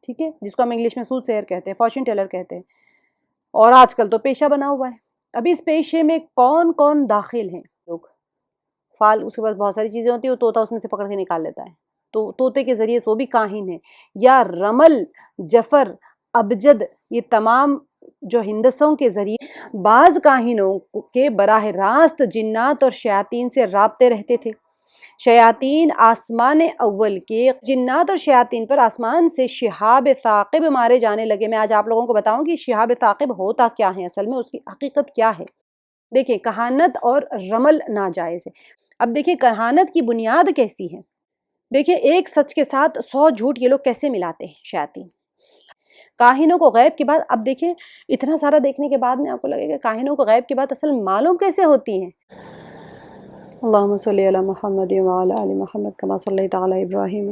ٹھیک ہے، جس کو ہم انگلش میں سوٹ سیئر کہتے ہیں، فارچون ٹیلر کہتے ہیں، اور آج کل تو پیشہ بنا ہوا ہے۔ ابھی اس پیشے میں کون کون داخل ہیں لوگ؟ فال، اس کے پاس بہت ساری چیزیں ہوتی ہیں، وہ طوطا اس میں سے پکڑ کے نکال لیتا ہے، تو طوطے کے ذریعے وہ بھی کاہن ہے، یا رمل، جفر، ابجد، یہ تمام جو ہندسوں کے ذریعے بعض کاہنوں کے براہ راست جنات اور شیاطین سے رابطے رہتے تھے۔ شیاطین آسمان اول کے جنات اور شیاطین پر آسمان سے شہاب ثاقب مارے جانے لگے۔ میں آج آپ لوگوں کو بتاؤں کہ شہاب ثاقب ہوتا کیا ہے، اصل میں اس کی حقیقت کیا ہے۔ دیکھیں، کہانت اور رمل ناجائز ہے۔ اب دیکھیں کہانت کی بنیاد کیسی ہے۔ دیکھیں ایک سچ کے ساتھ 100 جھوٹ یہ لوگ کیسے ملاتے ہیں شیاطین۔ کاہنوں کو غیب کی بات، اب دیکھیں اتنا سارا دیکھنے کے بعد میں آپ کو لگے گا کاہنوں کو غیب کی بات اصل معلوم کیسے ہوتی ہیں۔ اللہم صلی علی محمد وعلی آل محمد کما صلیت علی ابراہیم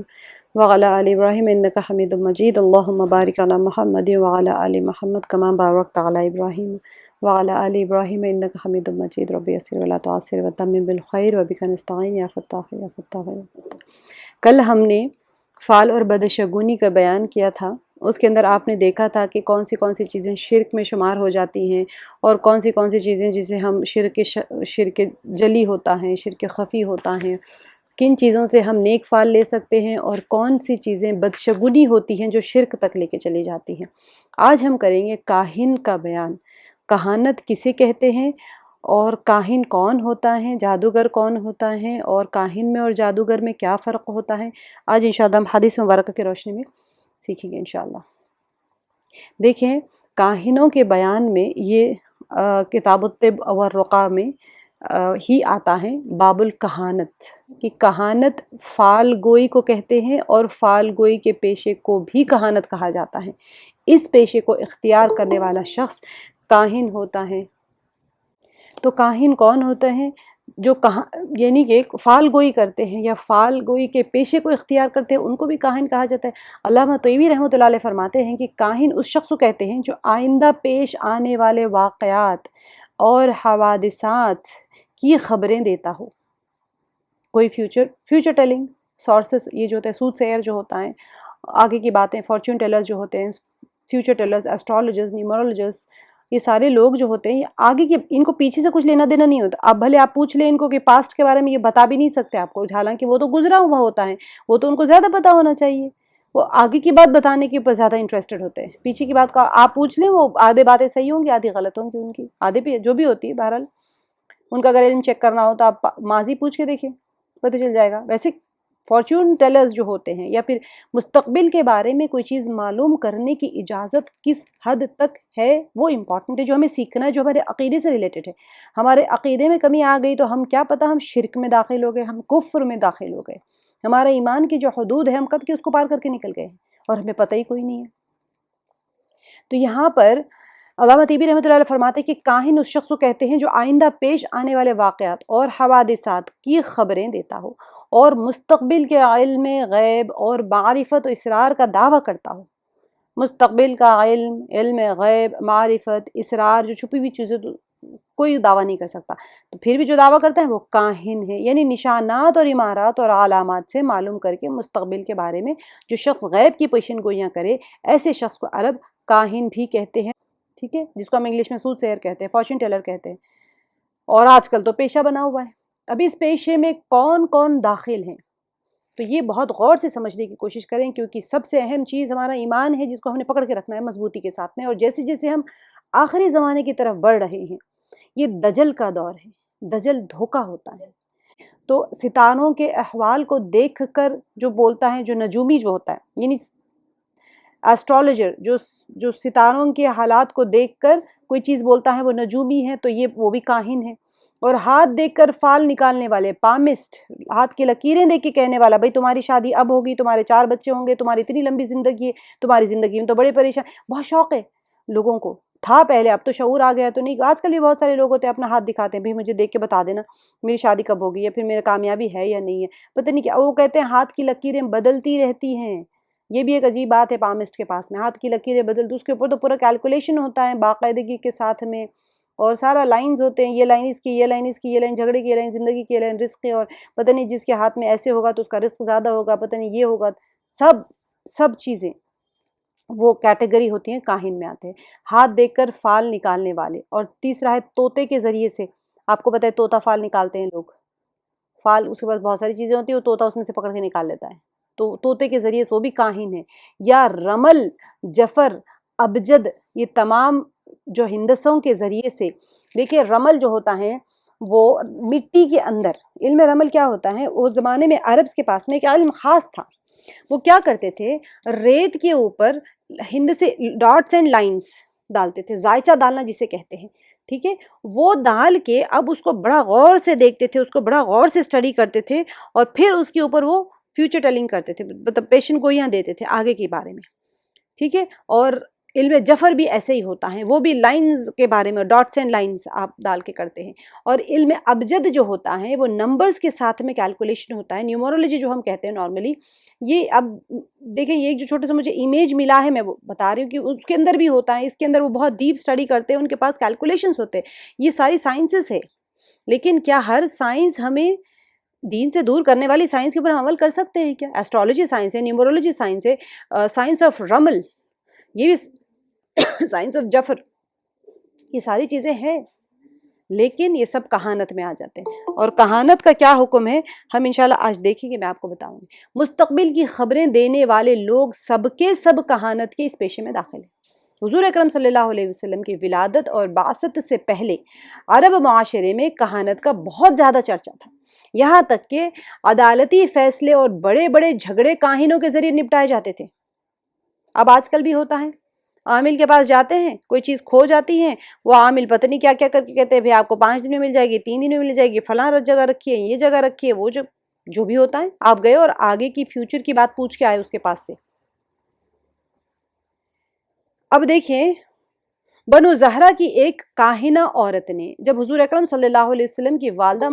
وعلی آل ابراہیم انک حمید مجید، اللہم بارک علی محمد وعلی آل محمد کما بارکت علی ابراہیم وعلی آل ابراہیم انک حمید مجید، رب یسر ولا تعسر وتمم بالخیر وبک نستعین یا فتاح یا فتاح۔ کل ہم نے فال اور بدشگونی کا بیان کیا تھا، اس کے اندر آپ نے دیکھا تھا کہ کون سی چیزیں شرک میں شمار ہو جاتی ہیں، اور کون سی چیزیں جسے ہم شرک جلی ہوتا ہے، شرک خفی ہوتا ہے، کن چیزوں سے ہم نیک فال لے سکتے ہیں، اور کون سی چیزیں بدشگونی ہوتی ہیں جو شرک تک لے کے چلی جاتی ہیں۔ آج ہم کریں گے کاہن کا بیان، کہانت کسے کہتے ہیں، اور کاہن کون ہوتا ہے، جادوگر کون ہوتا ہے، اور کاہن میں اور جادوگر میں کیا فرق ہوتا ہے۔ آج انشاءاللہ ہم حدیث مبارکہ کی روشنی میں سیکھیں گے انشاءاللہ۔ دیکھیں کاہنوں کے بیان میں یہ کتاب الطب والرقیٰ میں ہی آتا ہے باب الکہانت، کہ کہانت فال گوئی کو کہتے ہیں، اور فال گوئی کے پیشے کو بھی کہانت کہا جاتا ہے۔ اس پیشے کو اختیار کرنے والا شخص کاہن ہوتا ہے۔ تو کاہن کون ہوتے ہیں؟ جو یعنی کہ فال گوئی کرتے ہیں یا فال گوئی کے پیشے کو اختیار کرتے ہیں، ان کو بھی کاہن کہا جاتا ہے۔ علامہ طیبی رحمۃ اللہ علیہ فرماتے ہیں کہ کاہن اس شخص کو کہتے ہیں جو آئندہ پیش آنے والے واقعات اور حوادثات کی خبریں دیتا ہو۔ کوئی فیوچر ٹیلنگ سورسز، یہ جو ہوتا ہے سوٹ سیئر جو ہوتا ہے، آگے کی باتیں، فارچون ٹیلرز جو ہوتے ہیں، فیوچر ٹیلرز، ایسٹرولوجرز، نیومرولوجرز، یہ سارے لوگ جو ہوتے ہیں آگے کے، ان کو پیچھے سے کچھ لینا دینا نہیں ہوتا۔ اب بھلے آپ پوچھ لیں ان کو کہ پاسٹ کے بارے میں، یہ بتا بھی نہیں سکتے آپ کو، حالانکہ وہ تو گزرا ہوا ہوتا ہے، وہ تو ان کو زیادہ پتہ ہونا چاہیے۔ وہ آگے کی بات بتانے کے اوپر زیادہ انٹرسٹڈ ہوتے ہیں، پیچھے کی بات کا آپ پوچھ لیں، وہ آدھے باتیں صحیح ہوں گی، آدھی غلط ہوں گی، ان کی آدھے پہ جو بھی ہوتی ہے۔ بہرحال ان کا اگر علم چیک کرنا ہو تو آپ ماضی پوچھ کے دیکھیں، پتہ چل جائے گا۔ ویسے فارچون ٹیلرز جو ہوتے ہیں، یا پھر مستقبل کے بارے میں کوئی چیز معلوم کرنے کی اجازت کس حد تک ہے، وہ امپورٹنٹ ہے، جو ہمیں سیکھنا ہے، جو ہمارے عقیدے سے ریلیٹڈ ہے۔ ہمارے عقیدے میں کمی آ گئی تو ہم کیا پتہ ہم شرک میں داخل ہو گئے، ہم کفر میں داخل ہو گئے، ہمارا ایمان کی جو حدود ہے ہم کب کی اس کو پار کر کے نکل گئے ہیں، اور ہمیں پتہ ہی کوئی نہیں ہے۔ تو یہاں پر علامہ طیبی رحمۃ اللہ علیہ فرماتے ہیں کہ کاہن اس شخص کو کہتے ہیں جو آئندہ پیش آنے والے واقعات اور حوادثات کی خبریں دیتا ہو، اور مستقبل کے علم غیب اور معرفت و اسرار کا دعویٰ کرتا ہو۔ مستقبل کا علم غیب، معرفت، اسرار، جو چھپی ہوئی چیزیں کوئی دعویٰ نہیں کر سکتا، تو پھر بھی جو دعویٰ کرتا ہے وہ کاہن ہے، یعنی نشانات اور امارات اور علامات سے معلوم کر کے مستقبل کے بارے میں جو شخص غیب کی پیشن گوئیاں کرے، ایسے شخص کو عرب کاہن بھی کہتے ہیں، ٹھیک ہے، جس کو ہم انگلش میں سوٹ سیئر کہتے ہیں، فارچون ٹیلر کہتے ہیں، اور آج کل تو پیشہ بنا ہوا ہے۔ اب اس پیشے میں کون کون داخل ہیں، تو یہ بہت غور سے سمجھنے کی کوشش کریں، کیونکہ سب سے اہم چیز ہمارا ایمان ہے، جس کو ہم نے پکڑ کے رکھنا ہے مضبوطی کے ساتھ میں۔ اور جیسے جیسے ہم آخری زمانے کی طرف بڑھ رہے ہیں، یہ دجل کا دور ہے، دجل دھوکہ ہوتا ہے۔ تو ستاروں کے احوال کو دیکھ کر جو بولتا ہے، جو نجومی جو ہوتا ہے، یعنی ایسٹرولوجر جو ستاروں کے حالات کو دیکھ کر کوئی چیز بولتا ہے وہ نجومی ہے، تو یہ وہ بھی کاہن ہے۔ اور ہاتھ دیکھ کر فال نکالنے والے پامسٹ، ہاتھ کی لکیریں دیکھ کے کہنے والا، بھائی تمہاری شادی اب ہوگی، تمہارے 4 بچے ہوں گے، تمہاری اتنی لمبی زندگی ہے، تمہاری زندگی میں تو بڑے پریشان، بہت شوق ہے لوگوں کو، تھا پہلے، اب تو شعور آ گیا تو نہیں۔ آج کل بھی بہت سارے لوگ ہوتے ہیں اپنا ہاتھ دکھاتے ہیں، بھائی مجھے دیکھ کے بتا دینا میری شادی کب ہوگی، یا پھر میرا کامیابی ہے یا نہیں ہے، پتہ نہیں کیا۔ وہ کہتے ہیں ہاتھ کی لکیریں بدلتی رہتی ہیں، یہ بھی ایک عجیب بات ہے پامسٹ کے پاس میں، ہاتھ کی لکیریں بدلتی، اس کے اوپر تو پورا کیلکولیشن ہوتا ہے باقاعدگی کے ساتھ میں، اور سارا لائنز ہوتے ہیں، یہ لائن اس کی، یہ لائن اس کی، یہ لائن جھگڑے کی، یہ لائن زندگی کی، یہ لائن رزق کی، اور پتہ نہیں جس کے ہاتھ میں ایسے ہوگا تو اس کا رزق زیادہ ہوگا، پتہ نہیں یہ ہوگا، سب چیزیں وہ کیٹیگری ہوتی ہیں کاہن میں آتے ہیں، ہاتھ دیکھ کر فال نکالنے والے، اور تیسرا ہے طوطے کے ذریعے سے، آپ کو پتہ ہے طوطا فال نکالتے ہیں لوگ، فال اس کے پاس بہت ساری چیزیں ہوتی ہیں، وہ طوطا اس میں سے پکڑ کے نکال لیتا ہے، تو طوطے کے ذریعے سے وہ بھی کاہن ہے، یا رمل، جفر، ابجد، یہ تمام جو ہندسوں کے ذریعے سے، دیکھیے رمل جو ہوتا ہے وہ مٹی کے اندر، علم رمل کیا ہوتا ہے، اس زمانے میں عربs کے پاس میں ایک علم خاص تھا، وہ کیا کرتے تھے، ریت کے اوپر ہند سے ڈاٹس اینڈ لائنز ڈالتے تھے، زائچہ ڈالنا جسے کہتے ہیں، ٹھیک ہے، وہ ڈال کے اب اس کو بڑا غور سے دیکھتے تھے، اس کو بڑا غور سے اسٹڈی کرتے تھے، اور پھر اس کے اوپر وہ فیوچر ٹیلنگ کرتے تھے، مطلب پیشن گوئیاں دیتے تھے آگے کے بارے میں، ٹھیک ہے، اور علم جفر بھی ایسے ہی ہوتا ہے، وہ بھی لائنز کے بارے میں، ڈاٹس اینڈ لائنز آپ ڈال کے کرتے ہیں، اور علم ابجد جو ہوتا ہے وہ نمبرز کے ساتھ میں کیلکولیشن ہوتا ہے، نیومرولوجی جو ہم کہتے ہیں نارملی، یہ اب دیکھیں یہ جو چھوٹے سے مجھے امیج ملا ہے میں وہ بتا رہی ہوں کہ اس کے اندر بھی ہوتا ہے، اس کے اندر وہ بہت ڈیپ اسٹڈی کرتے ہیں، ان کے پاس کیلکولیشنز ہوتے ہیں، یہ ساری سائنسز ہے، لیکن کیا ہر سائنس ہمیں دین سے دور کرنے والی سائنس کے اوپر ہم عمل کر سکتے ہیں کیا؟ ایسٹرولوجی سائنس ہے، نیومرولوجی سائنس ہے، سائنس آف رمل، یہ بھی سائنس آف جفر، یہ ساری چیزیں ہیں، لیکن یہ سب کہانت میں آ جاتے ہیں، اور کہانت کا کیا حکم ہے ہم انشاءاللہ آج دیکھیں گے، میں آپ کو بتاؤں گی۔ مستقبل کی خبریں دینے والے لوگ سب کے سب کہانت کے اس پیشے میں داخل ہیں۔ حضور اکرم صلی اللہ علیہ وسلم کی ولادت اور بعثت سے پہلے عرب معاشرے میں کہانت کا بہت زیادہ چرچا تھا، یہاں تک کہ عدالتی فیصلے اور بڑے بڑے جھگڑے کاہنوں کے ذریعے نپٹائے جاتے تھے۔ اب آج کل بھی ہوتا ہے، عامل کے پاس جاتے ہیں، کوئی چیز کھو جاتی ہے، وہ عامل پتہ نہیں کیا کیا کر کے کہتے ہیں بھائی آپ کو 5 دن میں مل جائے گی، 3 دن میں مل جائے گی، فلاں جگہ رکھیے، یہ جگہ رکھیے، وہ جو بھی ہوتا ہے، آپ گئے اور آگے کی فیوچر کی بات پوچھ کے آئے اس کے پاس سے۔ اب دیکھیں بنو زہرہ کی ایک کاہنہ عورت نے جب حضور اکرم صلی اللہ علیہ وسلم کی والدہ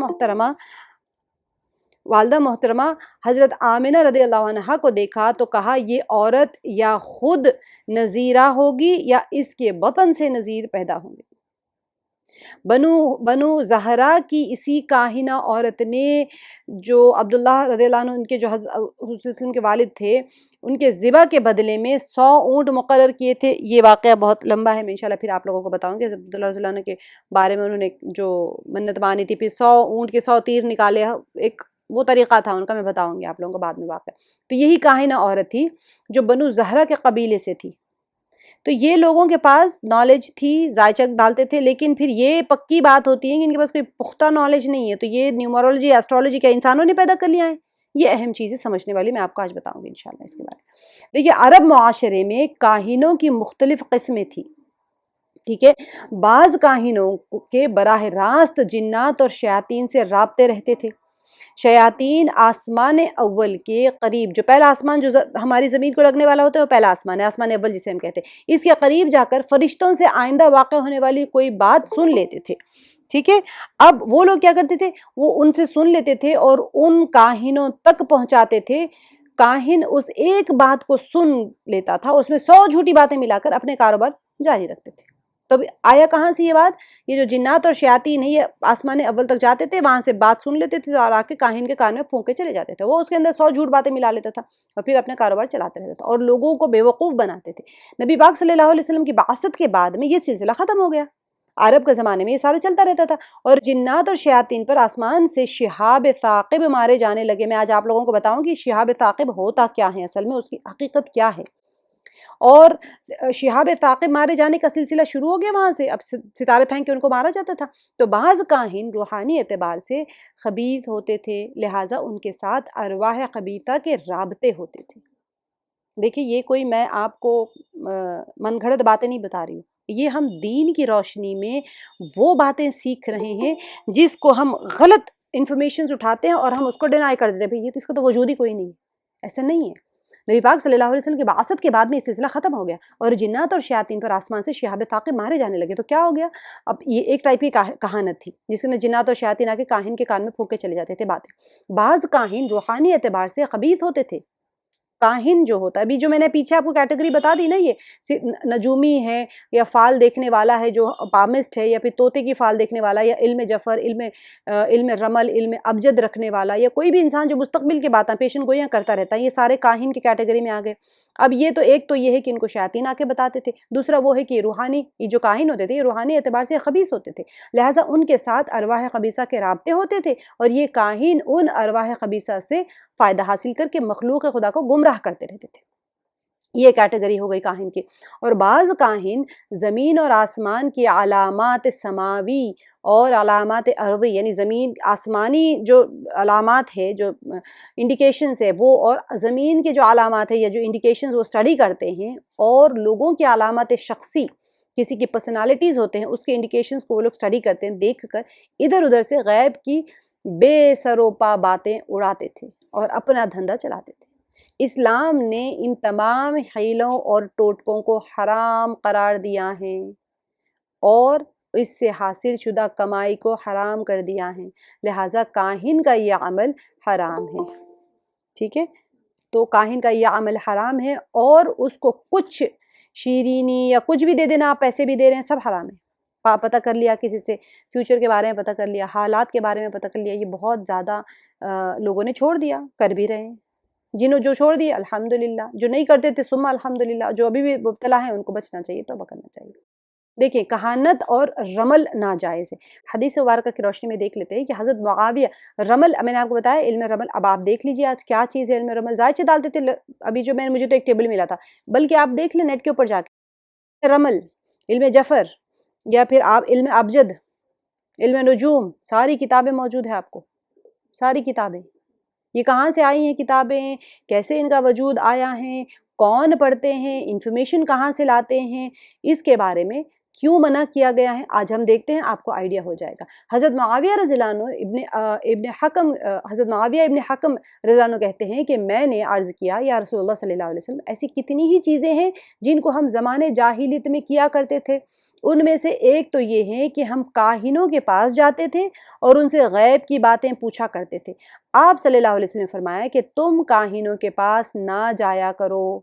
محترمہ حضرت آمنہ رضی اللہ عنہا کو دیکھا تو کہا یہ عورت یا خود نذیرہ ہوگی یا اس کے بطن سے نذیر پیدا ہوں گے۔ بنو زہرہ کی اسی کاہنہ عورت نے جو عبداللہ رضی اللہ عنہ ان کے جو حضرت وسلم کے والد تھے ان کے ذبح کے بدلے میں 100 اونٹ مقرر کیے تھے، یہ واقعہ بہت لمبا ہے، میں انشاءاللہ پھر آپ لوگوں کو بتاؤں گی عبداللہ رضی اللہ عنہ کے بارے میں، انہوں نے جو منت مانی تھی، پھر 100 اونٹ کے 100 تیر نکالے، ایک وہ طریقہ تھا ان کا، میں بتاؤں گی آپ لوگوں کو بعد میں واقعہ۔ تو یہی کاہنہ عورت تھی جو بنو زہرہ کے قبیلے سے تھی، تو یہ لوگوں کے پاس نالج تھی، ذائچہ ڈالتے تھے، لیکن پھر یہ پکی بات ہوتی ہے کہ ان کے پاس کوئی پختہ نالج نہیں ہے، تو یہ نیومرولوجی ایسٹرولوجی کیا انسانوں نے پیدا کر لیا ہے؟ یہ اہم چیزیں سمجھنے والی میں آپ کو آج بتاؤں گی انشاءاللہ اس کے بارے میں۔ دیکھیے عرب معاشرے میں کاہنوں کی مختلف قسمیں تھیں، ٹھیک ہے، بعض کاہنوں کے براہ راست جنات اور شیاطین سے رابطے رہتے تھے، شیاطین آسمان اول کے قریب، جو پہلا آسمان جو ہماری زمین کو لگنے والا ہوتا ہے وہ پہلا آسمان ہے، آسمان اول جسے ہم کہتے ہیں، اس کے قریب جا کر فرشتوں سے آئندہ واقع ہونے والی کوئی بات سن لیتے تھے، ٹھیک ہے۔ اب وہ لوگ کیا کرتے تھے، وہ ان سے سن لیتے تھے اور ان کاہنوں تک پہنچاتے تھے، کاہن اس ایک بات کو سن لیتا تھا، اس میں 100 جھوٹی باتیں ملا کر اپنے کاروبار جاری رکھتے تھے۔ تو آیا کہاں سے یہ بات، یہ جو جنات اور شیاطین ہیں یہ آسمان اول تک جاتے تھے، وہاں سے بات سن لیتے تھے اور آ کے کاہن کے کان میں پھونک کے چلے جاتے تھے، وہ اس کے اندر 100 جھوٹ باتیں ملا لیتا تھا اور پھر اپنے کاروبار چلاتے رہتا تھا اور لوگوں کو بے وقوف بناتے تھے۔ نبی پاک صلی اللہ علیہ وسلم کی بعثت کے بعد میں یہ سلسلہ ختم ہو گیا، عرب کے زمانے میں یہ سارا چلتا رہتا تھا، اور جنات اور شیاطین پر آسمان سے شہاب ثاقب مارے جانے لگے۔ میں آج آپ لوگوں کو بتاؤں کہ شہاب ثاقب ہوتا کیا ہے، اصل میں اس کی حقیقت کیا ہے، اور شہاب ثاقب مارے جانے کا سلسلہ شروع ہو گیا وہاں سے، اب ستارے پھینک کے ان کو مارا جاتا تھا۔ تو بعض کاہن روحانی اعتبار سے خبیث ہوتے تھے، لہٰذا ان کے ساتھ ارواح خبیثہ کے رابطے ہوتے تھے۔ دیکھیں یہ کوئی میں آپ کو من گھڑت باتیں نہیں بتا رہی ہوں، یہ ہم دین کی روشنی میں وہ باتیں سیکھ رہے ہیں جس کو ہم غلط انفارمیشنز اٹھاتے ہیں اور ہم اس کو ڈینائی کر دیتے ہیں، بھئی یہ تو اس کا تو وجود ہی کوئی نہیں ہے، ایسا نہیں ہے۔ نبی پاک صلی اللہ علیہ وسلم کی بعثت کے بعد میں یہ سلسلہ ختم ہو گیا اور جنات اور شیاطین پر آسمان سے شہاب ثاقب مارے جانے لگے، تو کیا ہو گیا، اب یہ ایک ٹائپ کی کہانت تھی جس کے اندر جنات اور شیاطین آ کے کاہن کے کان میں پھونک کے چلے جاتے تھے باتیں۔ بعض کاہن روحانی اعتبار سے خبیث ہوتے تھے، کاہن جو ہوتا ہے، ابھی جو میں نے پیچھے آپ کو کیٹیگری بتا دی نا، یہ نجومی ہے یا فال دیکھنے والا ہے جو پامسٹ ہے، یا پھر طوطے کی فال دیکھنے والا، یا علم جفر، علم رمل، علم ابجد رکھنے والا، یا کوئی بھی انسان جو مستقبل کی باتیں پیشن گوئیاں کرتا رہتا ہے، یہ سارے کاہن کی کیٹیگری میں آ گئے۔ اب یہ تو ایک تو یہ ہے کہ ان کو شیاطین آ کے بتاتے تھے، دوسرا وہ ہے کہ یہ جو کاہن ہوتے تھے یہ روحانی اعتبار سے خبیث ہوتے تھے، لہٰذا ان کے ساتھ ارواح خبیثہ کے رابطے ہوتے تھے، اور یہ کاہن ان ارواح خبیثہ سے فائدہ حاصل کر کے مخلوق خدا کو گمراہ کرتے رہتے تھے۔ یہ کیٹیگری ہو گئی کاہن کی۔ اور بعض کاہن زمین اور آسمان کی علامات سماوی اور علامات ارضی، یعنی زمین آسمانی جو علامات ہے، جو انڈیکیشنز ہے وہ، اور زمین کے جو علامات ہے یا جو انڈیکیشنز وہ اسٹڈی کرتے ہیں، اور لوگوں کی علامات شخصی، کسی کی پرسنالٹیز ہوتے ہیں اس کے انڈیکیشنز کو وہ لوگ اسٹڈی کرتے ہیں، دیکھ کر ادھر ادھر سے غیب کی بے سروپا باتیں اڑاتے تھے اور اپنا دھندا چلاتے تھے۔ اسلام نے ان تمام حیلوں اور ٹوٹکوں کو حرام قرار دیا ہے اور اس سے حاصل شدہ کمائی کو حرام کر دیا ہے، لہٰذا کاہن کا یہ عمل حرام ہے۔ ٹھیک ہے، تو کاہن کا یہ عمل حرام ہے، اور اس کو کچھ شیرینی یا کچھ بھی دے دینا، آپ پیسے بھی دے رہے ہیں، سب حرام ہے۔ پتہ کر لیا کسی سے، فیوچر کے بارے میں پتہ کر لیا، حالات کے بارے میں پتہ کر لیا، یہ بہت زیادہ لوگوں نے چھوڑ دیا، کر بھی رہے ہیں۔ جو چھوڑ دیے الحمدللہ، جو نہیں کرتے تھے ثم الحمدللہ، جو ابھی بھی مبتلا ہیں ان کو بچنا چاہیے، توبہ کرنا چاہیے۔ دیکھیں، کہانت اور رمل ناجائز ہے۔ حدیث مبارکہ کی روشنی میں دیکھ لیتے ہیں کہ حضرت معاویہ رمل، میں نے آپ کو بتایا علم رمل، اب آپ دیکھ لیجیے آج کیا چیز ہے علم رمل، ذائچے ڈالتے تھے، ابھی جو مجھے تو ایک ٹیبل ملا تھا، بلکہ آپ دیکھ لیں نیٹ کے اوپر جا کے، رمل، علم جفر، یا پھر آپ علم ابجد، علم نجوم، ساری کتابیں موجود ہیں آپ کو، ساری کتابیں۔ یہ کہاں سے آئی ہیں کتابیں، کیسے ان کا وجود آیا ہے، کون پڑھتے ہیں، انفارمیشن کہاں سے لاتے ہیں، اس کے بارے میں کیوں منع کیا گیا ہے، آج ہم دیکھتے ہیں، آپ کو آئیڈیا ہو جائے گا۔ حضرت معاویہ رضی اللہ عنہ حضرت معاویہ ابن حکم رضی اللہ عنہ کہتے ہیں کہ میں نے عرض کیا یا رسول اللہ صلی اللہ علیہ وسلم، ایسی کتنی ہی چیزیں ہیں جن کو ہم زمانے جاہلیت میں کیا کرتے تھے، ان میں سے ایک تو یہ ہے کہ ہم کاہنوں کے پاس جاتے تھے اور ان سے غیب کی باتیں پوچھا کرتے تھے۔ آپ صلی اللہ علیہ وسلم نے فرمایا کہ تم کاہنوں کے پاس نہ جایا کرو۔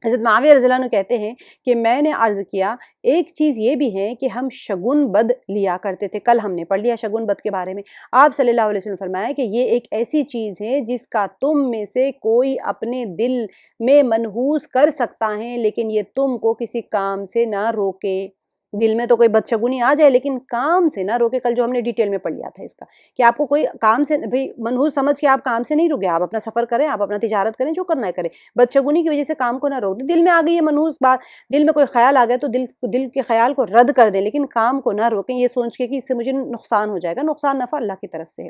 حضرت معاویہ رضی اللہ عنہ کہتے ہیں کہ میں نے عرض کیا، ایک چیز یہ بھی ہے کہ ہم شگن بد لیا کرتے تھے، کل ہم نے پڑھ لیا شگن بد کے بارے میں۔ آپ صلی اللہ علیہ وسلم نے فرمایا کہ یہ ایک ایسی چیز ہے جس کا تم میں سے کوئی اپنے دل میں منحوس کر سکتا ہے، لیکن یہ تم کو کسی کام سے نہ روکے۔ دل میں تو کوئی بدشگونی آ جائے لیکن کام سے نہ روکے، کل جو ہم نے ڈیٹیل میں پڑھ لیا تھا اس کا، کہ آپ کو کوئی کام سے منحوس سمجھ کے آپ کام سے نہیں رکے، آپ اپنا سفر کریں، آپ اپنا تجارت کریں، جو کرنا ہے کریں، بدشگونی کی وجہ سے کام کو نہ روک دیں۔ دل میں آ گئی ہے منحوس بات، دل میں کوئی خیال آ گیا تو دل کے خیال کو رد کر دیں، لیکن کام کو نہ روکیں یہ سوچ کے کہ اس سے مجھے نقصان ہو جائے گا۔ نقصان نفع اللہ کی طرف سے ہے۔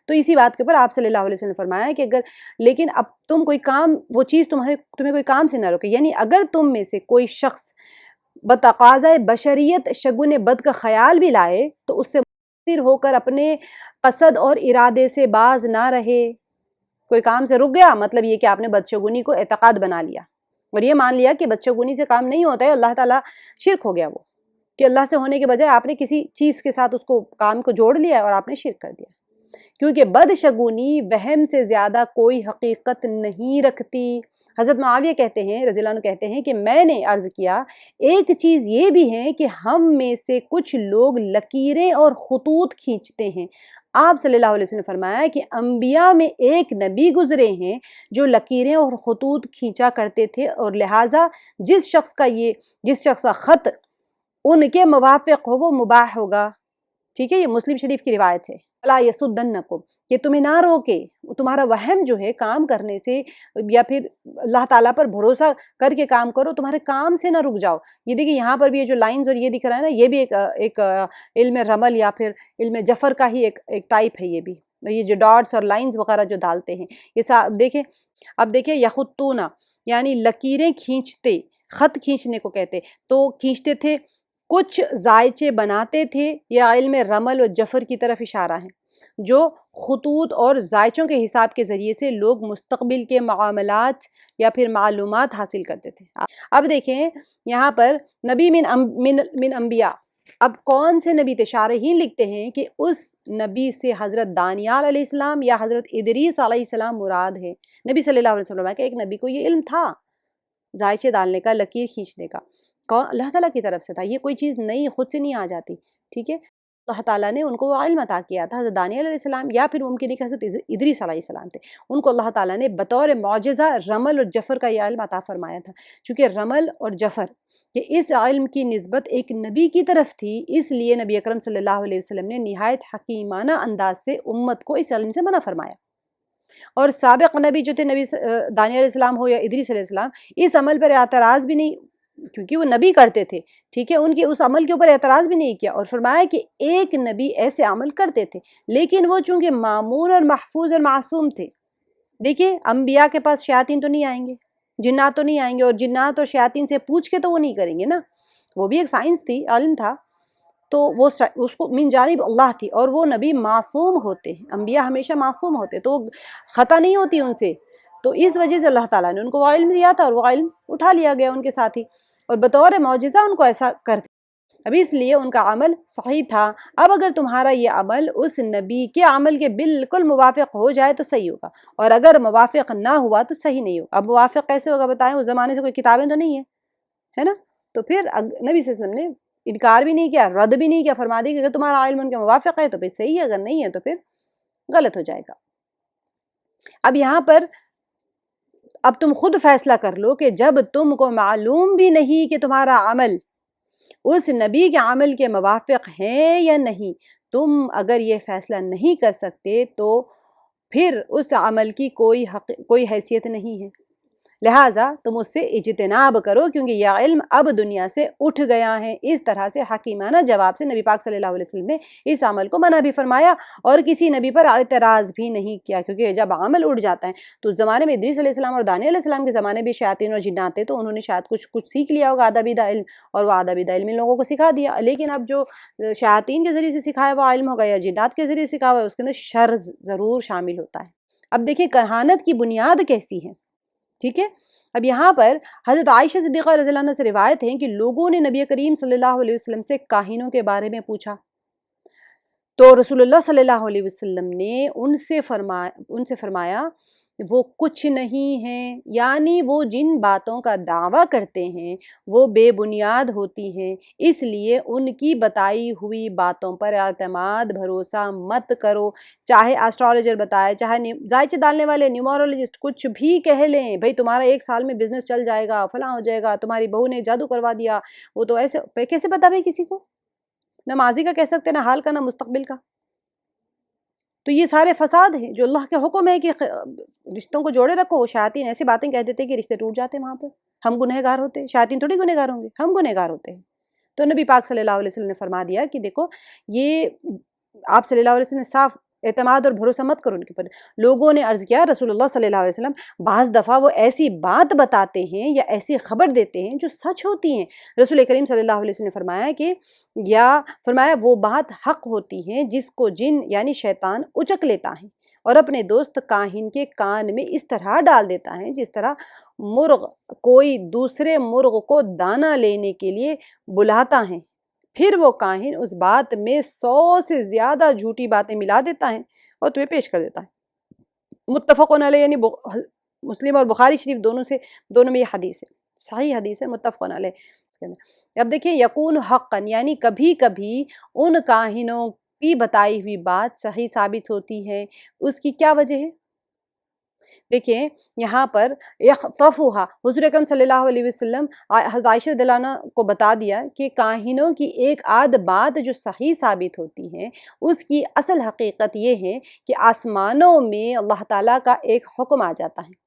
تو اسی بات کے اوپر آپ صلی اللہ علیہ وسلم نے فرمایا کہ لیکن اب تم کوئی کام، وہ چیز تمہیں کوئی کام سے نہ روکے، یعنی اگر تم میں سے کوئی شخص بتقاضۂ بشریت شگن بد کا خیال بھی لائے تو اس سے متاثر ہو کر اپنے قصد اور ارادے سے باز نہ رہے۔ کوئی کام سے رک گیا، مطلب یہ کہ آپ نے بدشگونی کو اعتقاد بنا لیا اور یہ مان لیا کہ بدشگونی سے کام نہیں ہوتا ہے، اللہ تعالیٰ شرک ہو گیا وہ، کہ اللہ سے ہونے کے بجائے آپ نے کسی چیز کے ساتھ اس کو کام کو جوڑ لیا اور آپ نے شرک کر دیا، کیونکہ بدشگونی وہم سے زیادہ کوئی حقیقت نہیں رکھتی۔ حضرت معاویہ کہتے ہیں رضی اللہ عنہ کہتے ہیں کہ میں نے عرض کیا، ایک چیز یہ بھی ہے کہ ہم میں سے کچھ لوگ لکیریں اور خطوط کھینچتے ہیں۔ آپ صلی اللہ علیہ وسلم نے فرمایا کہ انبیاء میں ایک نبی گزرے ہیں جو لکیریں اور خطوط کھینچا کرتے تھے، اور لہٰذا جس شخص کا خط ان کے موافق ہو وہ مباح ہوگا۔ ٹھیک ہے، یہ مسلم شریف کی روایت ہے۔ فَلَا يَصُدَّنَّكُمْ، کہ تمہیں نہ روکے، تمہارا وہم جو ہے کام کرنے سے، یا پھر اللہ تعالیٰ پر بھروسہ کر کے کام کرو، تمہارے کام سے نہ رک جاؤ۔ یہ دیکھیں یہاں پر بھی یہ جو لائنز اور یہ دکھ رہا ہے نا، یہ بھی ایک علم رمل یا پھر علم جفر کا ہی ایک ٹائپ ہے۔ یہ بھی یہ جو ڈاٹس اور لائنز وغیرہ جو ڈالتے ہیں، یہ دیکھیں، اب دیکھیں یخطون، یعنی لکیریں کھینچتے، خط کھینچنے کو کہتے، تو کھینچتے تھے، کچھ زائچے بناتے تھے، یا علم رمل و جفر کی طرف اشارہ ہے، جو خطوط اور زائچوں کے حساب کے ذریعے سے لوگ مستقبل کے معاملات یا پھر معلومات حاصل کرتے تھے۔ اب دیکھیں یہاں پر نبی من انبیاء، اب کون سے نبی تھے؟ شارحین لکھتے ہیں کہ اس نبی سے حضرت دانیال علیہ السلام یا حضرت ادریس علیہ السلام مراد ہے۔ نبی صلی اللہ علیہ وسلم کہ ایک نبی کو یہ علم تھا ذائچے ڈالنے کا، لکیر کھینچنے کا، کون؟ اللہ تعالیٰ کی طرف سے تھا، یہ کوئی چیز نہیں خود سے نہیں آ جاتی، ٹھیک ہے؟ اللہ تعالیٰ نے ان کو وہ علم عطا کیا تھا، حضرت دانیال علیہ السلام یا پھر ممکن ہے کہ حضرت ادریس علیہ السلام تھے، ان کو اللہ تعالیٰ نے بطور معجزہ رمل اور جفر کا یہ علم عطا فرمایا تھا، چونکہ رمل اور جفر کہ اس علم کی نسبت ایک نبی کی طرف تھی، اس لیے نبی اکرم صلی اللہ علیہ وسلم نے نہایت حکیمانہ انداز سے امت کو اس علم سے منع فرمایا۔ اور سابق نبی جو تھے، نبی دانیال علیہ السلام ہو یا ادریس علیہ السلام، اس عمل پر اعتراض بھی نہیں، کیونکہ وہ نبی کرتے تھے، ٹھیک ہے، ان کے اس عمل کے اوپر اعتراض بھی نہیں کیا، اور فرمایا کہ ایک نبی ایسے عمل کرتے تھے، لیکن وہ چونکہ معمون اور محفوظ اور معصوم تھے۔ دیکھیں انبیاء کے پاس شیاطین تو نہیں آئیں گے، جنات تو نہیں آئیں گے، اور جنات اور شیاطین سے پوچھ کے تو وہ نہیں کریں گے نا، وہ بھی ایک سائنس تھی، علم تھا، تو وہ اس کو من جانب اللہ تھی، اور وہ نبی معصوم ہوتے ہیں، انبیاء ہمیشہ معصوم ہوتے، تو خطا نہیں ہوتی ان سے، تو اس وجہ سے اللہ تعالیٰ نے ان کو وہ علم دیا تھا، اور وہ علم اٹھا لیا گیا ان کے ساتھ ہی، اور بطور معجزہ ان کو ایسا کرتے، اب اس لیے ان کا عمل صحیح تھا۔ اب اگر تمہارا یہ عمل اس نبی کے عمل کے بالکل موافق ہو جائے تو صحیح ہوگا، اور اگر موافق نہ ہوا تو صحیح نہیں ہوگا۔ اب موافق کیسے ہوگا بتائیں؟ اس زمانے سے کوئی کتابیں تو نہیں ہیں، ہے نا، تو پھر نبی صلی اللہ علیہ وسلم نے انکار بھی نہیں کیا، رد بھی نہیں کیا، فرما دی کہ اگر تمہارا علم ان کے موافق ہے تو پھر صحیح ہے، اگر نہیں ہے تو پھر غلط ہو جائے گا۔ اب یہاں پر اب تم خود فیصلہ کر لو کہ جب تم کو معلوم بھی نہیں کہ تمہارا عمل اس نبی کے عمل کے موافق ہیں یا نہیں، تم اگر یہ فیصلہ نہیں کر سکتے تو پھر اس عمل کی کوئی حیثیت نہیں ہے، لہٰذا تم اس سے اجتناب کرو، کیونکہ یہ علم اب دنیا سے اٹھ گیا ہے۔ اس طرح سے حکیمانہ جواب سے نبی پاک صلی اللہ علیہ وسلم نے اس عمل کو منع بھی فرمایا، اور کسی نبی پر اعتراض بھی نہیں کیا، کیونکہ جب عمل اٹھ جاتا ہے تو اس زمانے میں ادریس علیہ السلام اور دانیال علیہ السلام کے زمانے بھی شیاطین اور جنات تھے، تو انہوں نے شاید کچھ سیکھ لیا ہوگا آدھا بیدہ علم، اور وہ آدھا بیدہ علم ان لوگوں کو سکھا دیا، لیکن اب جو شیاطین کے ذریعے سے سکھایا ہوا علم ہوگا یا جنات کے ذریعے سکھایا ہوا ہے، اس کے اندر شر ضرور شامل ہوتا ہے۔ اب دیکھیں کہانت کی بنیاد کیسی ہے، ٹھیک ہے؟ اب یہاں پر حضرت عائشہ صدیقہ رضی اللہ عنہ سے روایت ہے کہ لوگوں نے نبی کریم صلی اللہ علیہ وسلم سے کاہنوں کے بارے میں پوچھا، تو رسول اللہ صلی اللہ علیہ وسلم نے ان سے فرمایا وہ کچھ نہیں ہیں، یعنی وہ جن باتوں کا دعویٰ کرتے ہیں وہ بے بنیاد ہوتی ہیں، اس لیے ان کی بتائی ہوئی باتوں پر اعتماد بھروسہ مت کرو، چاہے ایسٹرالوجر بتائے، چاہے ذائچے ڈالنے والے نیومرولوجسٹ کچھ بھی کہہ لیں، بھئی تمہارا 1 سال میں بزنس چل جائے گا، فلاں ہو جائے گا، تمہاری بہو نے جادو کروا دیا، وہ تو ایسے کیسے پتا بھئی کسی کو؟ نہ ماضی کا کہہ سکتے، نہ حال کا، نہ مستقبل کا، تو یہ سارے فساد ہیں جو اللہ کے حکم ہے کہ رشتوں کو جوڑے رکھو۔ شیاطین ایسی باتیں کہہ دیتے کہ رشتے ٹوٹ جاتے، وہاں پر ہم گنہگار ہوتے، شیاطین تھوڑی گنہگار ہوں گے، ہم گنہگار ہوتے ہیں۔ تو نبی پاک صلی اللہ علیہ وسلم نے فرما دیا کہ دیکھو یہ آپ صلی اللہ علیہ وسلم نے صاف اعتماد اور بھروسہ مت کرو ان کے پر۔ لوگوں نے عرض کیا رسول اللہ صلی اللہ علیہ وسلم بعض دفعہ وہ ایسی بات بتاتے ہیں یا ایسی خبر دیتے ہیں جو سچ ہوتی ہیں، رسول کریم صلی اللہ علیہ وسلم نے فرمایا وہ بات حق ہوتی ہے جس کو جن یعنی شیطان اچک لیتا ہے اور اپنے دوست کاہن کے کان میں اس طرح ڈال دیتا ہے جس طرح مرغ کوئی دوسرے مرغ کو دانہ لینے کے لیے بلاتا ہے، پھر وہ کاہن اس بات میں 100 سے زیادہ جھوٹی باتیں ملا دیتا ہے اور تمہیں پیش کر دیتا ہے۔ متفقون علیہ، یعنی مسلم اور بخاری شریف دونوں میں یہ حدیث ہے، صحیح حدیث ہے، متفقون علیہ اس کے اندر۔ اب دیکھیں یکون حقاً، یعنی کبھی کبھی ان کاہنوں کی بتائی ہوئی بات صحیح ثابت ہوتی ہے، اس کی کیا وجہ ہے؟ دیکھیں یہاں پر یخطفھا، حضور اکرم صلی اللہ علیہ وسلم حضرت عائشہ رضی اللہ عنہ کو بتا دیا کہ کاہنوں کی ایک آدھ بات جو صحیح ثابت ہوتی ہے اس کی اصل حقیقت یہ ہے کہ آسمانوں میں اللہ تعالیٰ کا ایک حکم آ جاتا ہے،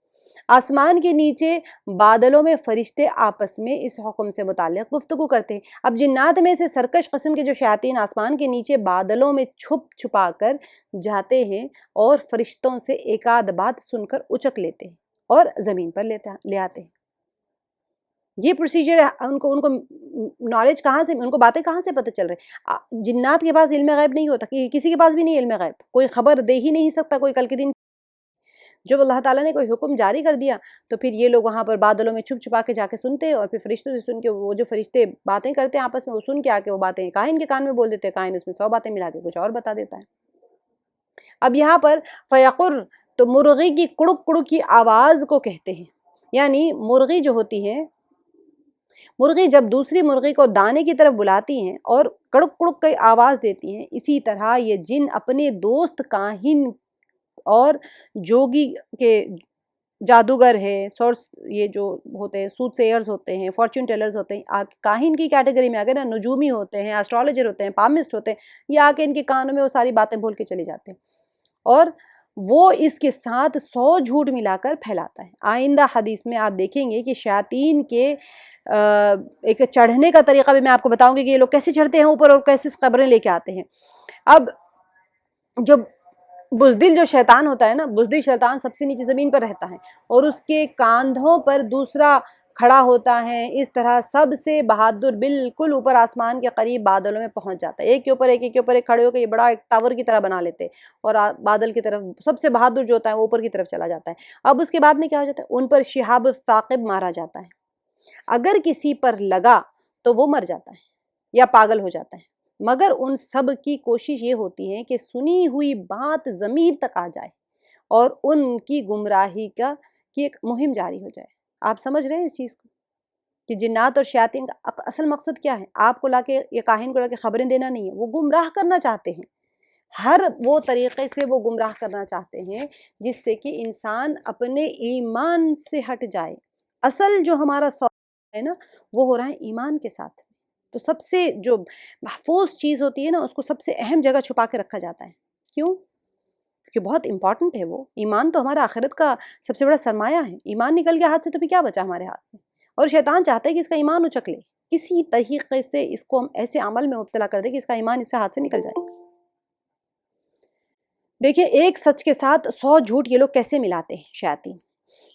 آسمان کے نیچے بادلوں میں فرشتے آپس میں اس حکم سے متعلق گفتگو کرتے ہیں۔ اب جنات میں سے سرکش قسم کے جو شیاطین آسمان کے نیچے بادلوں میں چھپا کر جاتے ہیں اور فرشتوں سے ایک آدھ بات سن کر اچک لیتے ہیں اور زمین پر لے آتے ہیں۔ یہ پروسیجر ہے، ان کو نالج کہاں سے، ان کو باتیں کہاں سے پتہ چل رہے؟ جنات کے پاس علم غیب نہیں ہوتا، کسی کے پاس بھی نہیں علم غیب، کوئی خبر دے ہی نہیں سکتا کوئی کل کے دن۔ جب اللہ تعالیٰ نے کوئی حکم جاری کر دیا تو پھر یہ لوگ وہاں پر بادلوں میں چھپ چھپا کے جا کے سنتے اور پھر فرشتوں سے سن کے، وہ جو فرشتے باتیں کرتے ہیں آپس میں، وہ سن کے آ کے وہ باتیں کاہن کے کان میں بول دیتے ہیں، کاہن اس میں 100 باتیں ملا کے کچھ اور بتا دیتا ہے۔ اب یہاں پر فیقر تو مرغی کی کڑک کڑک کی آواز کو کہتے ہیں، یعنی مرغی جو ہوتی ہے، مرغی جب دوسری مرغی کو دانے کی طرف بلاتی ہیں اور کڑک کڑک کی آواز دیتی ہیں، اسی طرح یہ جن اپنے دوست کاہن اور جوگی کے جادوگر ہے، سورس، یہ جو ہوتے ہیں سوٹ سیئرز ہوتے ہیں، فارچون ٹیلرز ہوتے ہیں، کاہن کی کیٹیگری میں آگے نا، نجومی ہوتے ہیں، ایسٹرولوجر ہوتے ہیں، پامسٹ ہوتے ہیں، یہ آ کے ان کے کانوں میں وہ ساری باتیں بول کے چلے جاتے ہیں اور وہ اس کے ساتھ 100 جھوٹ ملا کر پھیلاتا ہے۔ آئندہ حدیث میں آپ دیکھیں گے کہ شیاطین کے ایک چڑھنے کا طریقہ بھی میں آپ کو بتاؤں گی کہ یہ لوگ کیسے چڑھتے ہیں اوپر اور کیسے خبریں لے کے آتے ہیں۔ اب جو بزدل جو شیطان ہوتا ہے نا، بزدل شیطان سب سے نیچے زمین پر رہتا ہے اور اس کے کاندھوں پر دوسرا کھڑا ہوتا ہے، اس طرح سب سے بہادر بالکل اوپر آسمان کے قریب بادلوں میں پہنچ جاتا ہے، ایک کے اوپر ایک کھڑے ہو کے یہ بڑا ایک ٹاور کی طرح بنا لیتے اور بادل کی طرف سب سے بہادر جو ہوتا ہے وہ اوپر کی طرف چلا جاتا ہے۔ اب اس کے بعد میں کیا ہو جاتا ہے، ان پر شہاب الثاقب مارا جاتا ہے، اگر کسی پر لگا تو وہ مر جاتا ہے یا پاگل ہو جاتا ہے، مگر ان سب کی کوشش یہ ہوتی ہے کہ سنی ہوئی بات ضمیر تک آ جائے اور ان کی گمراہی کی ایک مہم جاری ہو جائے۔ آپ سمجھ رہے ہیں اس چیز کو کہ جنات اور شیاطین کا اصل مقصد کیا ہے؟ آپ کو لا کے یا کاہن کو لا کے خبریں دینا نہیں ہے، وہ گمراہ کرنا چاہتے ہیں، ہر وہ طریقے سے وہ گمراہ کرنا چاہتے ہیں جس سے کہ انسان اپنے ایمان سے ہٹ جائے۔ اصل جو ہمارا ہے نا وہ ہو رہا ہے ایمان کے ساتھ، تو سب سے جو محفوظ چیز ہوتی ہے نا اس کو سب سے اہم جگہ چھپا کے رکھا جاتا ہے۔ کیوں؟ کیونکہ بہت امپورٹنٹ ہے وہ ایمان، تو ہمارا آخرت کا سب سے بڑا سرمایہ ہے۔ ایمان نکل گیا ہاتھ سے تو پھر کیا بچا ہمارے ہاتھ میں؟ اور شیطان چاہتا ہے کہ اس کا ایمان اچک لے، کسی طریقے سے اس کو ہم ایسے عمل میں مبتلا کر دیں کہ اس کا ایمان اس سے ہاتھ سے نکل جائے۔ دیکھیں ایک سچ کے ساتھ 100 جھوٹ یہ لوگ کیسے ملاتے ہیں شیاطین۔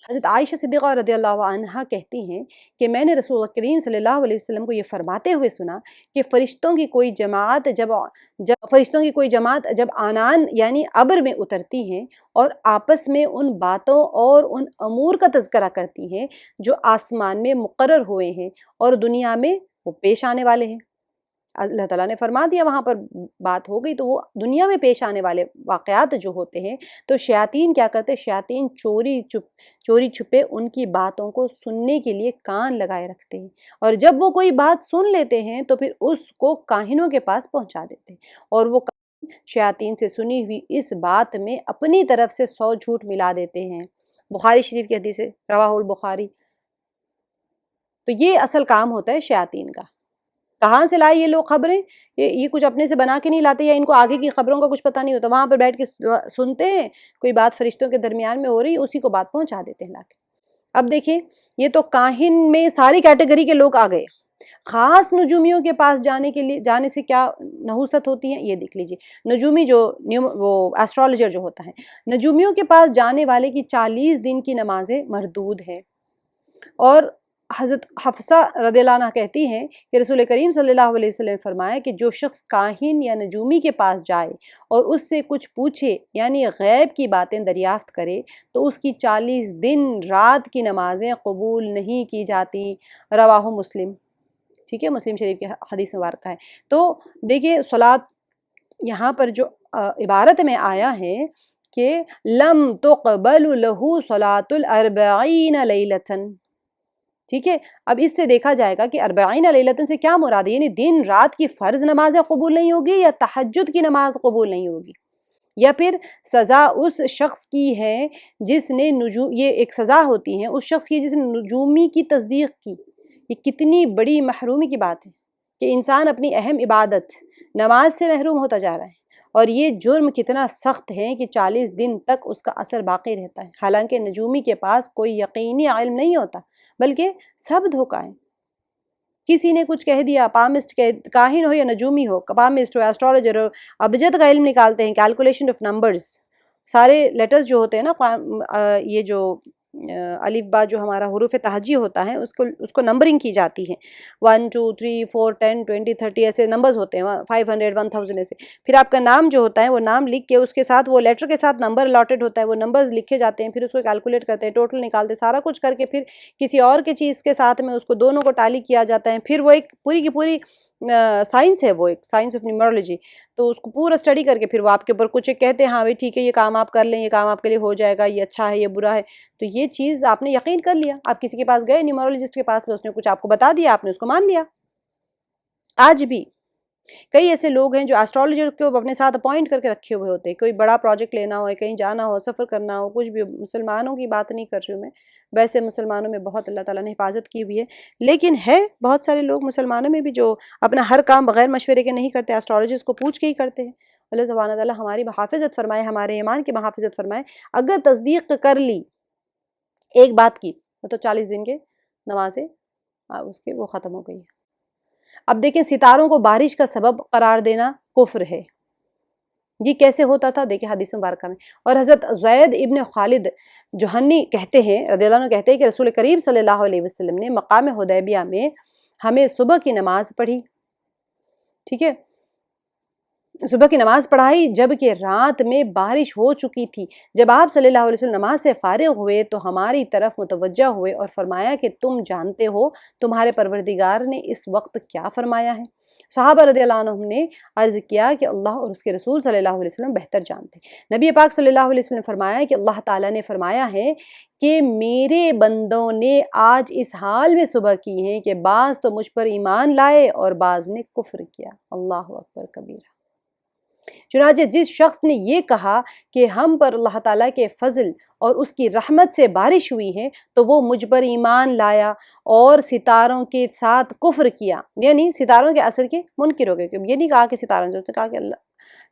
حضرت عائشہ صدیقہ رضی اللہ عنہا کہتی ہیں کہ میں نے رسول اللہ کریم صلی اللہ علیہ وسلم کو یہ فرماتے ہوئے سنا کہ فرشتوں کی کوئی جماعت جب آنان یعنی ابر میں اترتی ہیں اور آپس میں ان باتوں اور ان امور کا تذکرہ کرتی ہیں جو آسمان میں مقرر ہوئے ہیں اور دنیا میں وہ پیش آنے والے ہیں۔ اللہ تعالیٰ نے فرما دیا وہاں پر بات ہو گئی، تو وہ دنیا میں پیش آنے والے واقعات جو ہوتے ہیں تو شیاطین کیا کرتے ہیں، شیاطین چوری چھپے ان کی باتوں کو سننے کے لیے کان لگائے رکھتے ہیں، اور جب وہ کوئی بات سن لیتے ہیں تو پھر اس کو کاہنوں کے پاس پہنچا دیتے ہیں، اور وہ شیاطین سے سنی ہوئی اس بات میں اپنی طرف سے 100 جھوٹ ملا دیتے ہیں۔ بخاری شریف کی حدیث ہے، رواہ البخاری۔ تو یہ اصل کام ہوتا ہے شیاطین کا۔ کہاں سے لائے یہ لوگ خبریں؟ یہ کچھ اپنے سے بنا کے نہیں لاتے، یا ان کو آگے کی خبروں کا کچھ پتہ نہیں ہوتا، وہاں پر بیٹھ کے سنتے ہیں کوئی بات فرشتوں کے درمیان میں ہو رہی، اسی کو بات پہنچا دیتے ہیں لا کے۔ اب دیکھیں یہ تو کاہن میں ساری کیٹیگری کے لوگ آ گئے، خاص نجومیوں کے پاس جانے سے کیا نحوست ہوتی ہے یہ دیکھ لیجئے۔ نجومی جو وہ ایسٹرولوجر جو ہوتا ہے، نجومیوں کے پاس جانے والے کی 40 دن کی نمازیں مردود ہیں، اور حضرت حفصہ رضی اللہ عنہ کہتی ہیں کہ رسول کریم صلی اللہ علیہ وسلم نے فرمایا کہ جو شخص کاہن یا نجومی کے پاس جائے اور اس سے کچھ پوچھے یعنی غیب کی باتیں دریافت کرے تو اس کی 40 دن رات کی نمازیں قبول نہیں کی جاتی۔ رواہ مسلم، ٹھیک ہے، مسلم شریف کی حدیث مبارکہ ہے۔ تو دیکھیے صلاۃ یہاں پر جو عبارت میں آیا ہے کہ لم تقبل لہ صلاۃ الاربعین لیلۃ، ٹھیک ہے، اب اس سے دیکھا جائے گا کہ 40 لیلۃ سے کیا مراد ہے، یعنی دن رات کی فرض نمازیں قبول نہیں ہوگی یا تہجد کی نماز قبول نہیں ہوگی، یا پھر سزا اس شخص کی ہے جس نے یہ ایک سزا ہوتی ہے اس شخص کی جس نے نجومی کی تصدیق کی۔ یہ کتنی بڑی محرومی کی بات ہے کہ انسان اپنی اہم عبادت نماز سے محروم ہوتا جا رہا ہے، اور یہ جرم کتنا سخت ہے کہ 40 دن تک اس کا اثر باقی رہتا ہے، حالانکہ نجومی کے پاس کوئی یقینی علم نہیں ہوتا بلکہ سب دھوکہ ہے۔ کسی نے کچھ کہہ دیا، پامسٹ کاہن ہو یا نجومی ہو، پامسٹ ہو ایسٹرولوجر ہو، ابجد کا علم نکالتے ہیں، کیلکولیشن آف نمبرز، سارے لیٹرز جو ہوتے ہیں نا، یہ جو الف با جو ہمارا حروف تہجی ہوتا ہے اس کو نمبرنگ کی جاتی ہے، 1 2 3 4 10 20 30 ایسے نمبرز ہوتے ہیں، 500 1000 ایسے. پھر آپ کا نام جو ہوتا ہے وہ نام لکھ کے اس کے ساتھ وہ لیٹر کے ساتھ نمبر الاٹڈ ہوتا ہے، وہ نمبرز لکھے جاتے ہیں، پھر اس کو کیلکولیٹ کرتے ہیں، ٹوٹل نکالتے ہیں، سارا کچھ کر کے پھر کسی اور کے چیز کے ساتھ میں اس کو دونوں کو ٹالی کیا جاتا ہے. پھر وہ ایک پوری کی پوری سائنس ہے، وہ ایک سائنس آف نیومرولوجی. تو اس کو پورا اسٹڈی کر کے پھر وہ آپ کے اوپر کچھ ایک کہتے ہیں ہاں بھائی ٹھیک ہے یہ کام آپ کر لیں، یہ کام آپ کے لیے ہو جائے گا، یہ اچھا ہے یہ برا ہے. تو یہ چیز آپ نے یقین کر لیا، آپ کسی کے پاس گئے نیومرولوجسٹ کے پاس میں، اس نے کچھ آپ کو بتا دیا، آپ نے اس کو مان لیا. آج بھی کئی ایسے لوگ ہیں جو ایسٹرولوجر کو اپنے ساتھ اپوائنٹ کر کے رکھے ہوئے ہوتے ہیں، کوئی بڑا پروجیکٹ لینا ہو، کہیں جانا ہو، سفر کرنا ہو، کچھ بھی. مسلمانوں کی بات نہیں کر رہی ہوں میں، ویسے مسلمانوں میں بہت اللہ تعالیٰ نے حفاظت کی ہوئی ہے، لیکن ہے بہت سارے لوگ مسلمانوں میں بھی جو اپنا ہر کام بغیر مشورے کے نہیں کرتے، ایسٹرولوجسٹ کو پوچھ کے ہی کرتے ہیں. اللہ سبحانہ تعالیٰ ہماری محافظت فرمائے، ہمارے ایمان کی محافظت فرمائے. اگر تصدیق کر لی ایک بات کی تو 40 دن کے نمازیں اس کے وہ ختم ہو گئی. اب دیکھیں ستاروں کو بارش کا سبب قرار دینا کفر ہے. یہ کیسے ہوتا تھا دیکھیں حدیث مبارکہ میں. اور حضرت زید ابن خالد جوہنی کہتے ہیں رضی اللہ عنہ کہتے ہیں کہ رسول کریم صلی اللہ علیہ وسلم نے مقام حدیبیہ میں ہمیں صبح کی نماز پڑھی، ٹھیک ہے، صبح کی نماز پڑھائی جبکہ رات میں بارش ہو چکی تھی. جب آپ صلی اللہ علیہ وسلم نماز سے فارغ ہوئے تو ہماری طرف متوجہ ہوئے اور فرمایا کہ تم جانتے ہو تمہارے پروردگار نے اس وقت کیا فرمایا ہے؟ صحابہ رضی اللہ عنہم نے عرض کیا کہ اللہ اور اس کے رسول صلی اللہ علیہ وسلم بہتر جانتے. نبی پاک صلی اللہ علیہ وسلم نے فرمایا کہ اللہ تعالیٰ نے فرمایا ہے کہ میرے بندوں نے آج اس حال میں صبح کی ہے کہ بعض تو مجھ پر ایمان لائے اور بعض نے کفر کیا. اللہ اکبر کبیرہ. چنانچہ جس شخص نے یہ کہا کہ ہم پر اللہ تعالیٰ کے فضل اور اس کی رحمت سے بارش ہوئی ہے تو وہ مجھ پر ایمان لایا اور ستاروں کے ساتھ کفر کیا، یعنی ستاروں کے اثر کے منکر ہو گئے. یہ نہیں کہا کہ ستاروں سے کہا کہ اللہ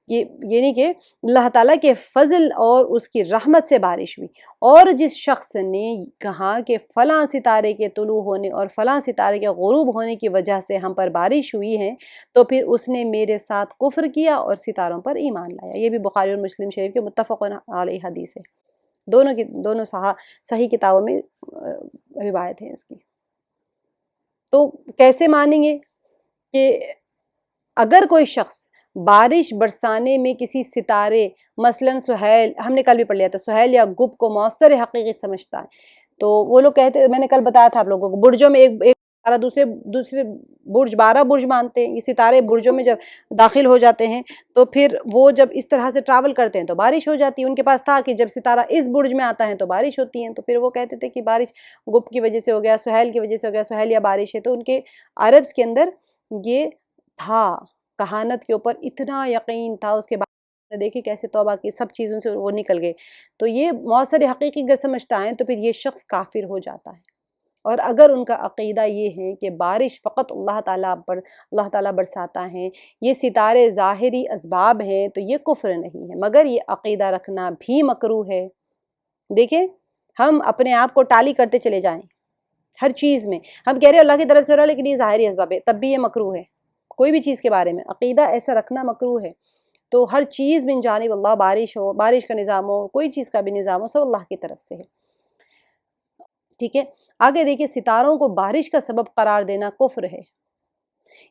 یہ نہیں کہ اللہ تعالیٰ کے فضل اور اس کی رحمت سے بارش ہوئی. اور جس شخص نے کہا کہ فلاں ستارے کے طلوع ہونے اور فلاں ستارے کے غروب ہونے کی وجہ سے ہم پر بارش ہوئی ہے تو پھر اس نے میرے ساتھ کفر کیا اور ستاروں پر ایمان لایا. یہ بھی بخاری اور مسلم شریف کے متفق علیہ حدیث ہے، دونوں صحیح کتابوں میں روایت ہے اس کی. تو کیسے مانیں گے کہ اگر کوئی شخص بارش برسانے میں کسی ستارے مثلاً سہیل، ہم نے کل بھی پڑھ لیا تھا، سہیل یا گب کو مؤثر حقیقی سمجھتا ہے، تو وہ لوگ کہتے ہیں، میں نے کل بتایا تھا آپ لوگوں کو، برجوں میں ایک ستارہ دوسرے برج 12 برج مانتے ہیں. یہ ستارے برجوں میں جب داخل ہو جاتے ہیں تو پھر وہ جب اس طرح سے ٹریول کرتے ہیں تو بارش ہو جاتی ہے. ان کے پاس تھا کہ جب ستارہ اس برج میں آتا ہے تو بارش ہوتی ہے، تو پھر وہ کہتے تھے کہ بارش گب کی وجہ سے ہو گیا، سہیل کی وجہ سے ہو گیا، سہیل یا بارش ہے. تو ان کے عربس کے اندر یہ تھا، کہانت کے اوپر اتنا یقین تھا. اس کے بعد دیکھیں کیسے توبہ کی، سب چیزوں سے وہ نکل گئے. تو یہ مؤثر حقیقی اگر سمجھتا ہے تو پھر یہ شخص کافر ہو جاتا ہے. اور اگر ان کا عقیدہ یہ ہے کہ بارش فقط اللہ تعالیٰ برساتا ہے، یہ ستارے ظاہری اسباب ہیں، تو یہ کفر نہیں ہے، مگر یہ عقیدہ رکھنا بھی مکروہ ہے. دیکھیں ہم اپنے آپ کو ٹالی کرتے چلے جائیں ہر چیز میں، ہم کہہ رہے ہیں اللہ کی طرف سے ہو رہا ہے لیکن یہ ظاہری اسباب ہے، تب بھی یہ مکروہ ہے. کوئی بھی چیز کے بارے میں عقیدہ ایسا رکھنا مکروہ ہے. تو ہر چیز من جانب اللہ، بارش ہو، بارش کا نظام ہو، کوئی چیز کا بھی نظام ہو، سب اللہ کی طرف سے ہے. ٹھیک ہے، آگے دیکھیں ستاروں کو بارش کا سبب قرار دینا کفر ہے.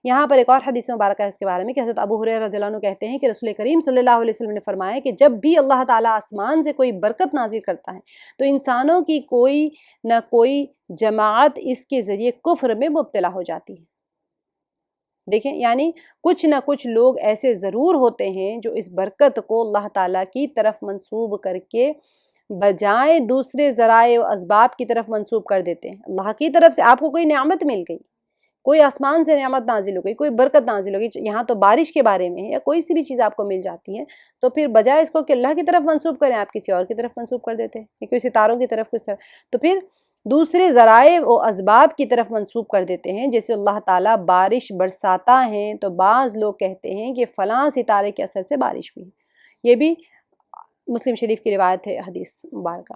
یہاں پر ایک اور حدیث مبارکہ ہے اس کے بارے میں کہ حضرت ابو ہریرہ رضی اللہ عنہ کہتے ہیں کہ رسول کریم صلی اللہ علیہ وسلم نے فرمایا کہ جب بھی اللہ تعالیٰ آسمان سے کوئی برکت نازل کرتا ہے تو انسانوں کی کوئی نہ کوئی جماعت اس کے ذریعے کفر میں مبتلا ہو جاتی ہے. دیکھیں یعنی کچھ نہ کچھ لوگ ایسے ضرور ہوتے ہیں جو اس برکت کو اللہ تعالیٰ کی طرف منسوب کر کے بجائے دوسرے ذرائع و اسباب کی طرف منسوب کر دیتے ہیں. اللہ کی طرف سے آپ کو کوئی نعمت مل گئی، کوئی آسمان سے نعمت نازل ہو گئی، کوئی برکت نازل ہو گئی، یہاں تو بارش کے بارے میں ہے، یا کوئی سی بھی چیز آپ کو مل جاتی ہے، تو پھر بجائے اس کو کہ اللہ کی طرف منسوب کریں آپ کسی اور کی طرف منسوب کر دیتے ہیں، کوئی ستاروں کی طرف کس طرف، تو پھر دوسرے ذرائع و اسباب کی طرف منسوب کر دیتے ہیں. جیسے اللہ تعالیٰ بارش برساتا ہے تو بعض لوگ کہتے ہیں کہ فلاں ستارے کے اثر سے بارش ہوئی. یہ بھی مسلم شریف کی روایت ہے حدیث مبارکہ.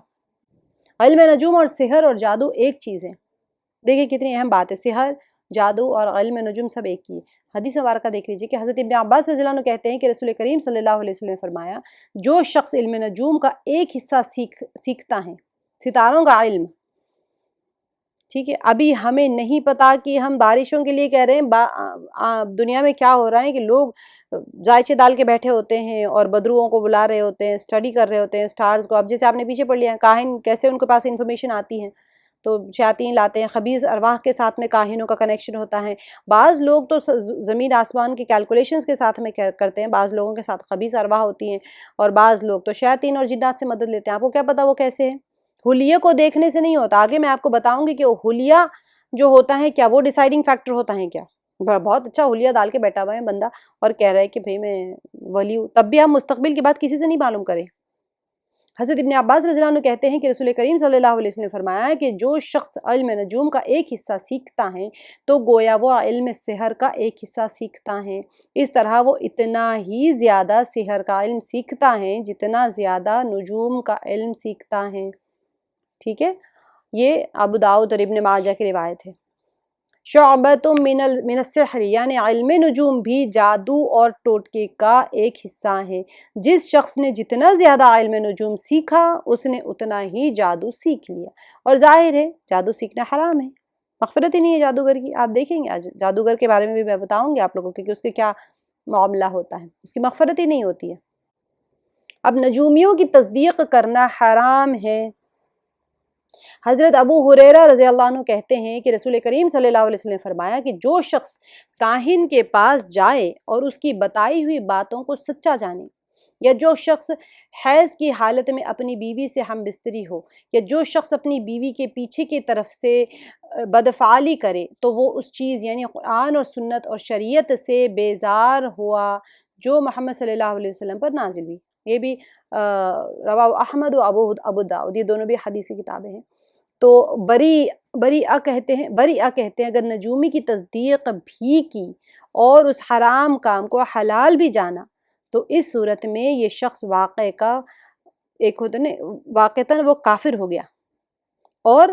علم نجوم اور سحر اور جادو ایک چیز ہے. دیکھیں کتنی اہم بات ہے، سحر، جادو اور علم نجوم سب ایک ہی ہے. حدیث مبارکہ دیکھ لیجیے کہ حضرت ابن عباس رضی اللہ عنہ کہتے ہیں کہ رسول کریم صلی اللہ علیہ وسلم نے فرمایا جو شخص علم نجوم کا ایک حصہ سیکھتا ہے ستاروں کا علم، ٹھیک ہے. ابھی ہمیں نہیں پتا کہ ہم بارشوں کے لیے کہہ رہے ہیں، دنیا میں کیا ہو رہا ہے کہ لوگ ذائچے ڈال کے بیٹھے ہوتے ہیں اور بدروؤں کو بلا رہے ہوتے ہیں، اسٹڈی کر رہے ہوتے ہیں سٹارز کو. اب جیسے آپ نے پیچھے پڑھ لیا ہے کاہن کیسے ان کے پاس انفارمیشن آتی ہے، تو شیاطین لاتے ہیں، خبیث ارواح کے ساتھ میں کاہنوں کا کنیکشن ہوتا ہے. بعض لوگ تو زمین آسمان کے کیلکولیشنز کے ساتھ میں کرتے ہیں، بعض لوگوں کے ساتھ خبیث ارواح ہوتی ہیں، اور بعض لوگ تو شیاطین اور جنات سے مدد لیتے ہیں. آپ کو کیا پتا وہ کیسے ہیں؟ حلیہ کو دیکھنے سے نہیں ہوتا. آگے میں آپ کو بتاؤں گی کہ وہ حلیہ جو ہوتا ہے کیا وہ ڈیسائیڈنگ فیکٹر ہوتا ہے کیا. بہت اچھا حلیہ ڈال کے بیٹھا ہوا ہے بندہ اور کہہ رہا ہے کہ بھئی میں ولی ہوں، تب بھی آپ مستقبل کی بات کسی سے نہیں معلوم کریں. حضرت ابن عباس رضی اللہ عنہ کہتے ہیں کہ رسول کریم صلی اللہ علیہ وسلم نے فرمایا ہے کہ جو شخص علم نجوم کا ایک حصہ سیکھتا ہے تو گویا وہ علم سحر کا ایک حصہ سیکھتا ہے. اس طرح وہ اتنا ہی زیادہ سحر کا علم سیکھتا ہے جتنا زیادہ نجوم کا علم سیکھتا ہے. ٹھیک ہے، یہ ابو داؤد اور ابن ماجہ کی روایت ہے. شعبۃ من السحر یعنی علم نجوم بھی جادو اور ٹوٹکے کا ایک حصہ ہے. جس شخص نے جتنا زیادہ علم نجوم سیکھا اس نے اتنا ہی جادو سیکھ لیا. اور ظاہر ہے جادو سیکھنا حرام ہے، مغفرت ہی نہیں ہے جادوگر کی. آپ دیکھیں گے آج جادوگر کے بارے میں بھی میں بتاؤں گی آپ لوگوں کو کہ اس کے کیا معاملہ ہوتا ہے، اس کی مغفرت ہی نہیں ہوتی ہے. اب نجومیوں کی تصدیق کرنا حرام ہے. حضرت ابو ہریرہ رضی اللہ عنہ کہتے ہیں کہ رسول کریم صلی اللہ علیہ وسلم نے فرمایا کہ جو شخص کاہن کے پاس جائے اور اس کی بتائی ہوئی باتوں کو سچا جانے، یا جو شخص حیض کی حالت میں اپنی بیوی سے ہم بستری ہو، یا جو شخص اپنی بیوی کے پیچھے کی طرف سے بدفعالی کرے، تو وہ اس چیز یعنی قرآن اور سنت اور شریعت سے بیزار ہوا جو محمد صلی اللہ علیہ وسلم پر نازل ہوئی. یہ بھی رواہ احمد و ابو داؤد، یہ دونوں بھی حدیثی کتابیں ہیں. تو بریعہ کہتے ہیں اگر نجومی کی تصدیق بھی کی اور اس حرام کام کو حلال بھی جانا تو اس صورت میں یہ شخص واقعتاً وہ کافر ہو گیا. اور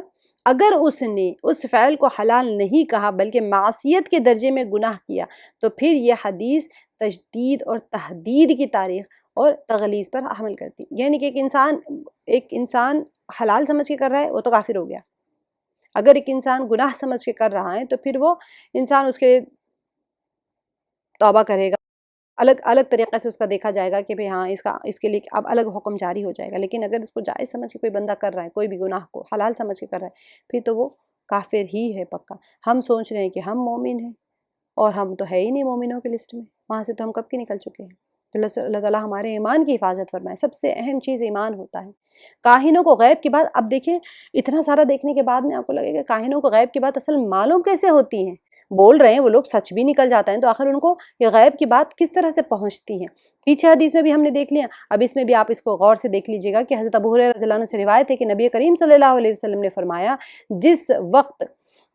اگر اس نے اس فعل کو حلال نہیں کہا بلکہ معصیت کے درجے میں گناہ کیا تو پھر یہ حدیث تشدید اور تحدید کی تاریخ اور تغلیظ پر عمل کرتی. یعنی کہ ایک انسان حلال سمجھ کے کر رہا ہے وہ تو کافر ہو گیا. اگر ایک انسان گناہ سمجھ کے کر رہا ہے تو پھر وہ انسان اس کے توبہ کرے گا، الگ طریقے سے اس کا دیکھا جائے گا کہ بھئی ہاں اس کے لیے اب الگ حکم جاری ہو جائے گا. لیکن اگر اس کو جائز سمجھ کے کوئی بندہ کر رہا ہے، کوئی بھی گناہ کو حلال سمجھ کے کر رہا ہے، پھر تو وہ کافر ہی ہے پکا. ہم سوچ رہے ہیں کہ ہم مومن ہیں اور ہم تو ہے ہی نہیں مومنوں کی لسٹ میں، وہاں سے تو ہم کب کے نکل چکے ہیں. تو اللہ تعالیٰ ہمارے ایمان کی حفاظت فرمائے. سب سے اہم چیز ایمان ہوتا ہے. کاہنوں کو غیب کی بات، اب دیکھیں اتنا سارا دیکھنے کے بعد میں آپ کو لگے گا کاہنوں کو غیب کی بات اصل معلوم کیسے ہوتی ہیں. بول رہے ہیں وہ لوگ سچ بھی نکل جاتا ہے تو آخر ان کو یہ غیب کی بات کس طرح سے پہنچتی ہے. پیچھے حدیث میں بھی ہم نے دیکھ لیا، اب اس میں بھی آپ اس کو غور سے دیکھ لیجئے گا کہ حضرت ابو ہریرہ رضی اللہ عنہ سے روایت ہے کہ نبی کریم صلی اللہ علیہ وسلم نے فرمایا جس وقت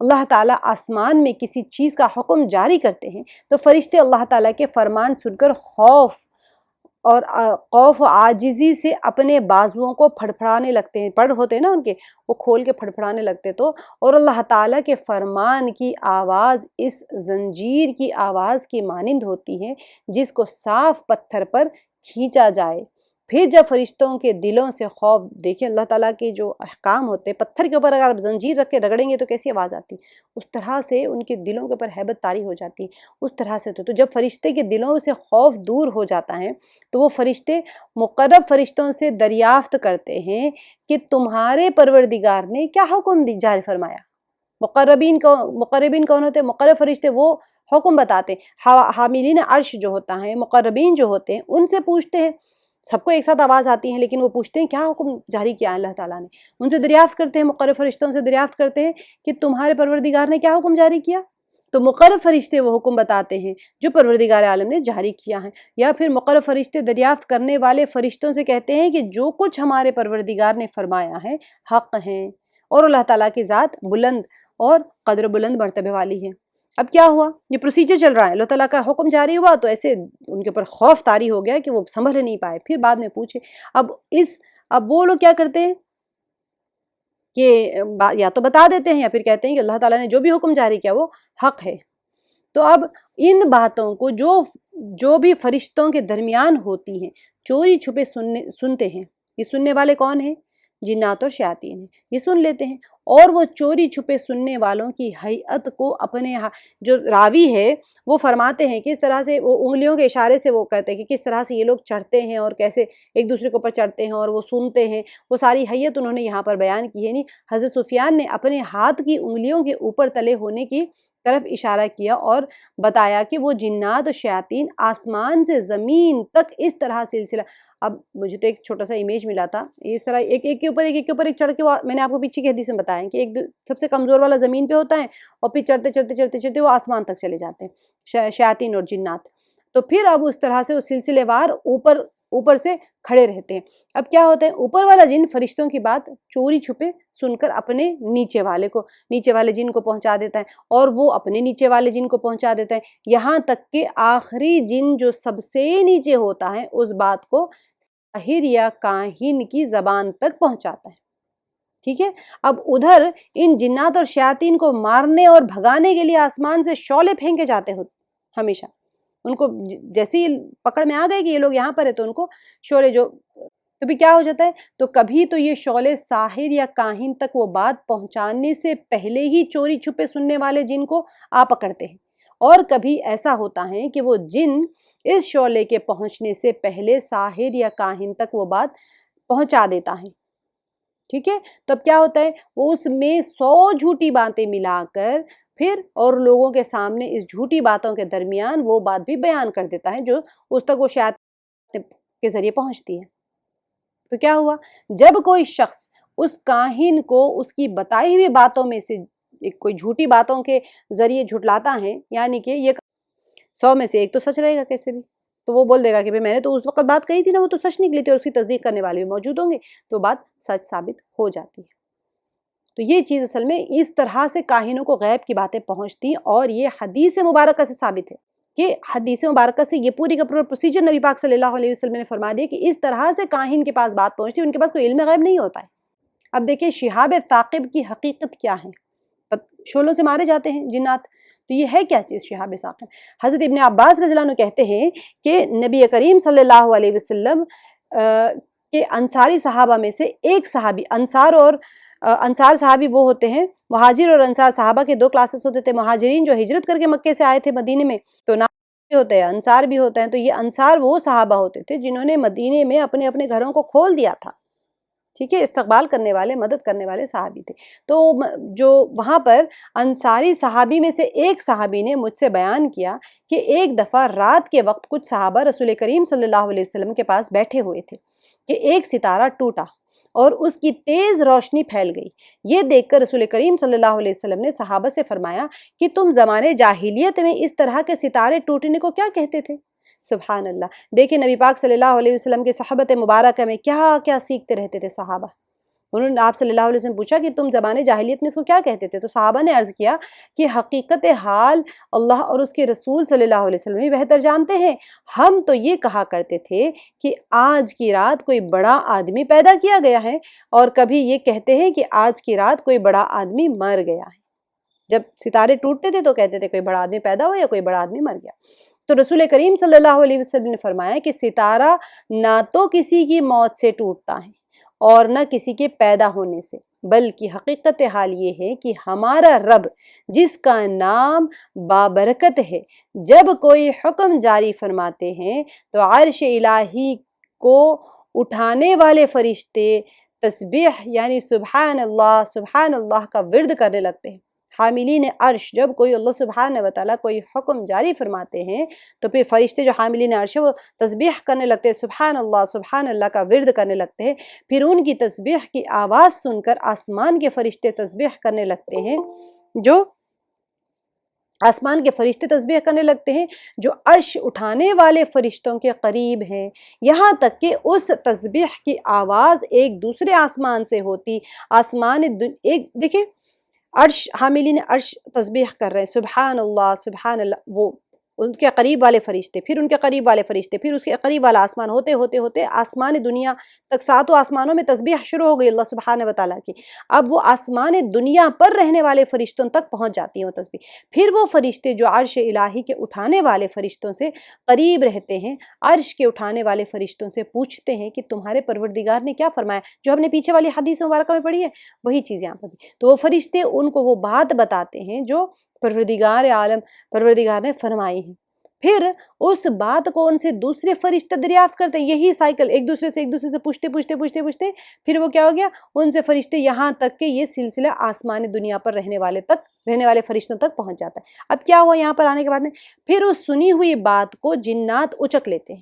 اللہ تعالیٰ آسمان میں کسی چیز کا حکم جاری کرتے ہیں تو فرشتے اللہ تعالیٰ کے فرمان سن کر خوف و عاجزی سے اپنے بازوؤں کو پھڑپھڑانے لگتے ہیں. پڑ ہوتے ہیں نا ان کے، وہ کھول کے پھڑپھڑانے لگتے. تو اور اللہ تعالیٰ کے فرمان کی آواز اس زنجیر کی آواز کی مانند ہوتی ہے جس کو صاف پتھر پر کھینچا جائے. پھر جب فرشتوں کے دلوں سے خوف، دیکھیں اللہ تعالیٰ کے جو احکام ہوتے ہیں، پتھر کے اوپر اگر آپ زنجیر رکھ کے رگڑیں گے تو کیسی آواز آتی، اس طرح سے ان کے دلوں کے اوپر ہیبت طاری ہو جاتی. اس طرح سے تو جب فرشتے کے دلوں سے خوف دور ہو جاتا ہے تو وہ فرشتے مقرب فرشتوں سے دریافت کرتے ہیں کہ تمہارے پروردگار نے کیا حکم جاری فرمایا. مقربین کون ہوتے ہیں؟ مقرب فرشتے وہ حکم بتاتے ہیں. حاملین عرش جو ہوتا ہے، مقربین جو ہوتے ہیں، ان سے پوچھتے ہیں. سب کو ایک ساتھ آواز آتی ہے لیکن وہ پوچھتے ہیں کیا حکم جاری کیا اللہ تعالیٰ نے. ان سے دریافت کرتے ہیں، مقرب فرشتوں سے دریافت کرتے ہیں کہ تمہارے پروردگار نے کیا حکم جاری کیا. تو مقرب فرشتے وہ حکم بتاتے ہیں جو پروردگار عالم نے جاری کیا ہے. یا پھر مقرب فرشتے دریافت کرنے والے فرشتوں سے کہتے ہیں کہ جو کچھ ہمارے پروردگار نے فرمایا ہے حق ہیں اور اللہ تعالیٰ کی ذات بلند اور قدر بلند مرتبے والی ہے. اب کیا ہوا، یہ پروسیجر چل رہا ہے، اللہ تعالیٰ کا حکم جاری ہوا تو ایسے ان کے اوپر خوف طاری ہو گیا کہ وہ سنبھل نہیں پائے. پھر بعد میں پوچھے، اب وہ لوگ کیا کرتے ہیں کہ یا تو بتا دیتے ہیں یا پھر کہتے ہیں کہ اللہ تعالیٰ نے جو بھی حکم جاری کیا وہ حق ہے. تو اب ان باتوں کو جو بھی فرشتوں کے درمیان ہوتی ہیں چوری چھپے سنتے ہیں. یہ سننے والے کون ہیں؟ جنات اور شیاطین ہیں، یہ سن لیتے ہیں، اور وہ چوری چھپے سننے والوں کی ہیئت کو اپنے جو راوی ہے وہ فرماتے ہیں کس طرح سے، وہ انگلیوں کے اشارے سے وہ کہتے ہیں کہ کس طرح سے یہ لوگ چڑھتے ہیں اور کیسے ایک دوسرے کے اوپر چڑھتے ہیں اور وہ سنتے ہیں، وہ ساری ہیئت انہوں نے یہاں پر بیان کی ہے۔ نہیں، حضرت سفیان نے اپنے ہاتھ کی انگلیوں کے اوپر تلے ہونے کی طرف اشارہ کیا اور بتایا کہ وہ جنات و شیاطین آسمان سے زمین تک اس طرح سلسلہ، اب مجھے تو ایک چھوٹا سا امیج ملا تھا، اس طرح ایک ایک کے اوپر ایک چڑھ کے، میں نے آپ کو پیچھے کی حدیث میں بتایا کہ ایک سب سے کمزور والا زمین پہ ہوتا ہے اور پھر چڑھتے چڑھتے چڑھتے چڑھتے وہ آسمان تک چلے جاتے ہیں شیاطین اور جنات، تو پھر اب اس طرح سے وہ سلسلے وار اوپر سے کھڑے رہتے ہیں۔ اب کیا ہوتا ہے، اوپر والا جن فرشتوں کی بات چوری چھپے سن کر اپنے نیچے والے جن کو پہنچا دیتا ہے، اور وہ اپنے نیچے والے جن کو پہنچا دیتا ہے، یہاں تک کہ آخری جن جو سب سے نیچے ہوتا ہے اس بات کو ساحر یا کاہن کی زبان تک پہنچاتا ہے۔ ٹھیک ہے، اب ادھر ان جنات اور شیاطین کو مارنے اور بھگانے کے لیے آسمان سے شعلے پھینکے جاتے ہو ہمیشہ، ان کو جیسے ہی پکڑ میں آ گئے کہ یہ لوگ یہاں پر ہے تو ان کو شعلے جو کبھی کیا ہو جاتا ہے، تو کبھی تو یہ شعلے ساحر یا کاہن تک وہ بات پہنچانے سے پہلے ہی چوری چھپے سننے والے جن کو آ پکڑتے ہیں، اور کبھی ایسا ہوتا ہے کہ وہ جن اس شعلے کے پہنچنے سے پہلے ساحر یا کاہن تک وہ بات پہنچا دیتا ہے۔ ٹھیک ہے، تو اب کیا ہوتا ہے، وہ اس میں 100 جھوٹی باتیں ملا کر پھر اور لوگوں کے سامنے اس جھوٹی باتوں کے درمیان وہ بات بھی بیان کر دیتا ہے جو اس تک وہ شیاطین کے ذریعے پہنچتی ہے۔ تو کیا ہوا، جب کوئی شخص اس کاہن کو اس کی بتائی ہوئی باتوں میں سے کوئی جھوٹی باتوں کے ذریعے جھٹلاتا ہے، یعنی کہ یہ 100 میں سے ایک تو سچ رہے گا کیسے بھی، تو وہ بول دے گا کہ میں نے تو اس وقت بات کہی تھی نا، وہ تو سچ نکلی تھی، اور اس کی تصدیق کرنے والے بھی موجود ہوں گے، تو بات سچ ثابت ہو جاتی ہے۔ تو یہ چیز اصل میں اس طرح سے کاہنوں کو غیب کی باتیں پہنچتی، اور یہ حدیث مبارکہ سے ثابت ہے کہ حدیث مبارکہ سے یہ پوری کا پورا پروسیجر نبی پاک صلی اللہ علیہ وسلم نے فرما دیا کہ اس طرح سے کاہن کے پاس بات پہنچتی، ان کے پاس کوئی علم غیب نہیں ہوتا ہے۔ اب دیکھیں شہاب ثاقب کی حقیقت کیا ہے، شولوں سے مارے جاتے ہیں جنات، تو یہ ہے کیا چیز شہاب ثاقب؟ حضرت ابن عباس رضی اللہ عنہ کہتے ہیں کہ نبی کریم صلی اللہ علیہ وسلم کے انصاری صحابہ میں سے ایک صحابی، انصار صحابی وہ ہوتے ہیں، مہاجر اور انصار صحابہ کے 2 کلاسز ہوتے تھے، مہاجرین جو ہجرت کر کے مکے سے آئے تھے مدینے میں، تو نام بھی ہوتے ہیں، انصار بھی ہوتے ہیں، تو یہ انصار وہ صحابہ ہوتے تھے جنہوں نے مدینے میں اپنے اپنے گھروں کو کھول دیا تھا، ٹھیک ہے، استقبال کرنے والے، مدد کرنے والے صحابی تھے۔ تو جو وہاں پر انصاری صحابی میں سے ایک صحابی نے مجھ سے بیان کیا کہ ایک دفعہ رات کے وقت کچھ صحابہ رسول کریم صلی اللہ علیہ وسلم کے پاس بیٹھے ہوئے تھے کہ ایک ستارہ ٹوٹا اور اس کی تیز روشنی پھیل گئی۔ یہ دیکھ کر رسول کریم صلی اللہ علیہ وسلم نے صحابہ سے فرمایا کہ تم زمانے جاہلیت میں اس طرح کے ستارے ٹوٹنے کو کیا کہتے تھے؟ سبحان اللہ، دیکھیں نبی پاک صلی اللہ علیہ وسلم کے صحبت مبارکہ میں کیا کیا سیکھتے رہتے تھے صحابہ۔ انہوں نے آپ صلی اللہ علیہ وسلم پوچھا کہ تم زمانے جاہلیت میں اس کو کیا کہتے تھے، تو صحابہ نے عرض کیا کہ حقیقت حال اللہ اور اس کے رسول صلی اللہ علیہ وسلم ہی بہتر جانتے ہیں، ہم تو یہ کہا کرتے تھے کہ آج کی رات کوئی بڑا آدمی پیدا کیا گیا ہے، اور کبھی یہ کہتے ہیں کہ آج کی رات کوئی بڑا آدمی مر گیا ہے۔ جب ستارے ٹوٹتے تھے تو کہتے تھے کوئی بڑا آدمی پیدا ہوا یا کوئی بڑا آدمی مر گیا۔ تو رسول کریم صلی اللہ علیہ وسلم نے فرمایا کہ ستارہ نہ تو کسی کی موت سے ٹوٹتا ہے اور نہ کسی کے پیدا ہونے سے، بلکہ حقیقت حال یہ ہے کہ ہمارا رب جس کا نام بابرکت ہے، جب کوئی حکم جاری فرماتے ہیں تو عرش الہی کو اٹھانے والے فرشتے تسبیح یعنی سبحان اللہ کا ورد کرنے لگتے ہیں۔ حاملین عرش جب کوئی اللہ سبحانہ وتعالیٰ کوئی حکم جاری فرماتے ہیں تو پھر فرشتے جو حاملین عرش ہیں وہ تسبیح کرنے لگتے ہیں، سبحان اللہ کا ورد کرنے لگتے ہیں، پھر ان کی تسبیح کی آواز سن کر آسمان کے فرشتے تسبیح کرنے لگتے ہیں، جو عرش اٹھانے والے فرشتوں کے قریب ہیں، یہاں تک کہ اس تسبیح کی آواز ایک دوسرے آسمان سے ہوتی، دیکھیں عرش حاملین عرش تسبیح کر رہے ہیں، سبحان اللہ، وہ ان کے قریب والے فرشتے، پھر ان کے قریب والے فرشتے، پھر اس کے قریب والا آسمان، ہوتے ہوتے ہوتے آسمان دنیا تک، 7 آسمانوں میں تسبیح شروع ہو گئی اللہ سبحانہ و تعالیٰ کی. اب وہ آسمان دنیا پر رہنے والے فرشتوں تک پہنچ جاتی ہیں وہ تسبیح. پھر وہ فرشتے جو عرش الہی کے اٹھانے والے فرشتوں سے قریب رہتے ہیں، عرش کے اٹھانے والے فرشتوں سے پوچھتے ہیں کہ تمہارے پروردگار نے کیا فرمایا، جو ہم نے پیچھے والی حدیث مبارکہ میں پڑھی ہے وہی چیز یہاں پر بھی. تو وہ فرشتے ان کو وہ بات بتاتے ہیں جو پروردگار عالم، پروردگار نے فرمائی ہے. پھر اس بات کو ان سے دوسرے فرشتے دریافت کرتے ہیں. یہی سائیکل، ایک دوسرے سے پوچھتے پھر وہ کیا ہو گیا، ان سے فرشتے یہاں تک کہ یہ سلسلہ آسمان دنیا پر رہنے والے فرشتوں تک پہنچ جاتا ہے. اب کیا ہوا یہاں پر آنے کے بعد میں، پھر اس سنی ہوئی بات کو جنات اچک لیتے ہیں،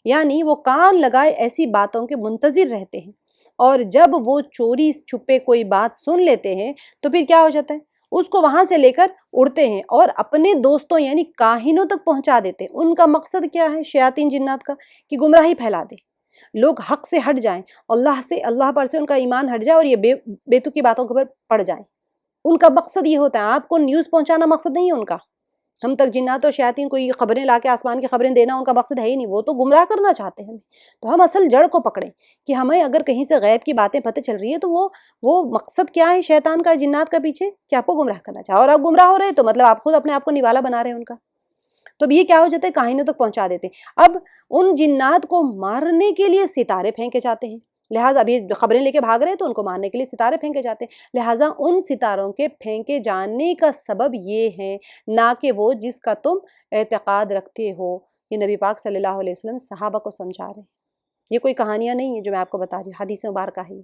یعنی وہ کان لگائے ایسی باتوں کے منتظر رہتے ہیں. اور جب وہ چوری چھپے کوئی بات سن لیتے ہیں تو پھر کیا ہو جاتا ہے، اس کو وہاں سے لے کر اڑتے ہیں اور اپنے دوستوں یعنی کاہنوں تک پہنچا دیتے ہیں. ان کا مقصد کیا ہے شیاطین جنات کا، کہ گمراہی پھیلا دے، لوگ حق سے ہٹ جائیں، اللہ پر سے ان کا ایمان ہٹ جائے اور یہ بے تکی باتوں کے اوپر پڑ جائیں. ان کا مقصد یہ ہوتا ہے. آپ کو نیوز پہنچانا مقصد نہیں ہے ان کا. ہم تک جنات اور شیاطین کو یہ خبریں لا کے آسمان کی خبریں دینا ان کا مقصد ہے ہی نہیں. وہ تو گمراہ کرنا چاہتے ہیں. تو ہم اصل جڑ کو پکڑیں کہ ہمیں اگر کہیں سے غیب کی باتیں پتہ چل رہی ہے تو وہ مقصد کیا ہے شیطان کا، جنات کا پیچھے، کہ آپ کو گمراہ کرنا چاہے. اور آپ گمراہ ہو رہے تو مطلب آپ خود اپنے آپ کو نوالا بنا رہے ہیں ان کا. تو اب یہ کیا ہو جاتا ہے، کاہنوں تک پہنچا دیتے ہیں. اب ان جنات کو مارنے کے لیے ستارے پھینکے جاتے ہیں. لہٰذا ابھی خبریں لے کے بھاگ رہے ہیں تو ان کو مارنے کے لیے ستارے پھینکے جاتے ہیں. لہٰذا ان ستاروں کے پھینکے جانے کا سبب یہ ہے، نہ کہ وہ جس کا تم اعتقاد رکھتے ہو. یہ نبی پاک صلی اللہ علیہ وسلم صحابہ کو سمجھا رہے ہیں. یہ کوئی کہانیاں نہیں ہیں جو میں آپ کو بتا رہی ہوں، حدیث مبارکہ ہے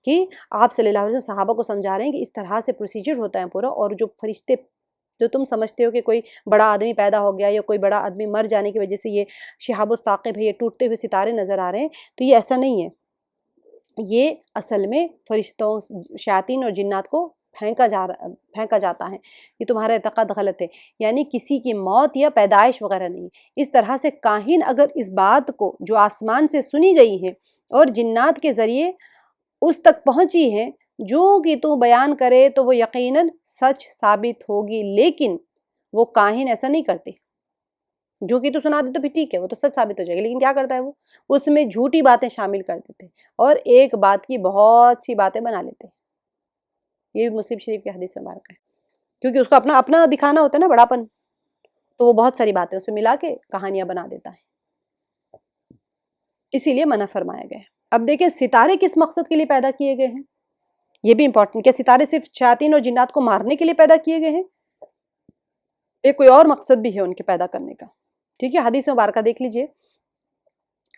کہ آپ صلی اللہ علیہ وسلم صحابہ کو سمجھا رہے ہیں کہ اس طرح سے پروسیجر ہوتا ہے پورا. اور جو فرشتے، جو تم سمجھتے ہو کہ کوئی بڑا آدمی پیدا ہو گیا یا کوئی بڑا آدمی مر جانے کی وجہ سے یہ شہاب الثاقب ہے، یہ ٹوٹتے ہوئے ستارے نظر آ رہے ہیں، تو یہ ایسا نہیں ہے. یہ اصل میں فرشتوں، شیاطین اور جنات کو پھینکا جاتا ہے. یہ تمہارا اعتقاد غلط ہے، یعنی کسی کی موت یا پیدائش وغیرہ نہیں. اس طرح سے کاہن اگر اس بات کو جو آسمان سے سنی گئی ہے اور جنات کے ذریعے اس تک پہنچی ہے، جو کہ تو بیان کرے تو وہ یقیناً سچ ثابت ہوگی. لیکن وہ کاہن ایسا نہیں کرتے. جو کہ تو سنا دے تو پھر ٹھیک ہے، وہ تو سچ ثابت ہو جائے گی. لیکن کیا کرتا ہے وہ، اس میں جھوٹی باتیں شامل کر دیتے اور ایک بات کی بہت سی باتیں بنا لیتے. یہ بھی مسلم شریف کی حدیث مبارک ہے. کیونکہ اس کو اپنا دکھانا ہوتا ہے نا، بڑا پن، تو وہ بہت ساری باتیں اس میں ملا کے کہانیاں بنا دیتا ہے. اسی لیے منع فرمایا گیا ہے. اب دیکھیں ستارے کس مقصد کے لیے پیدا کیے گئے ہیں، یہ بھی امپورٹنٹ. کیا ستارے صرف شیاطین اور جنات کو مارنے کے لیے پیدا کیے گئے ہیں؟ ایک کوئی اور مقصد بھی ہے ان کے پیدا کرنے کا. ٹھیک ہے، حدیث مبارکہ دیکھ لیجئے.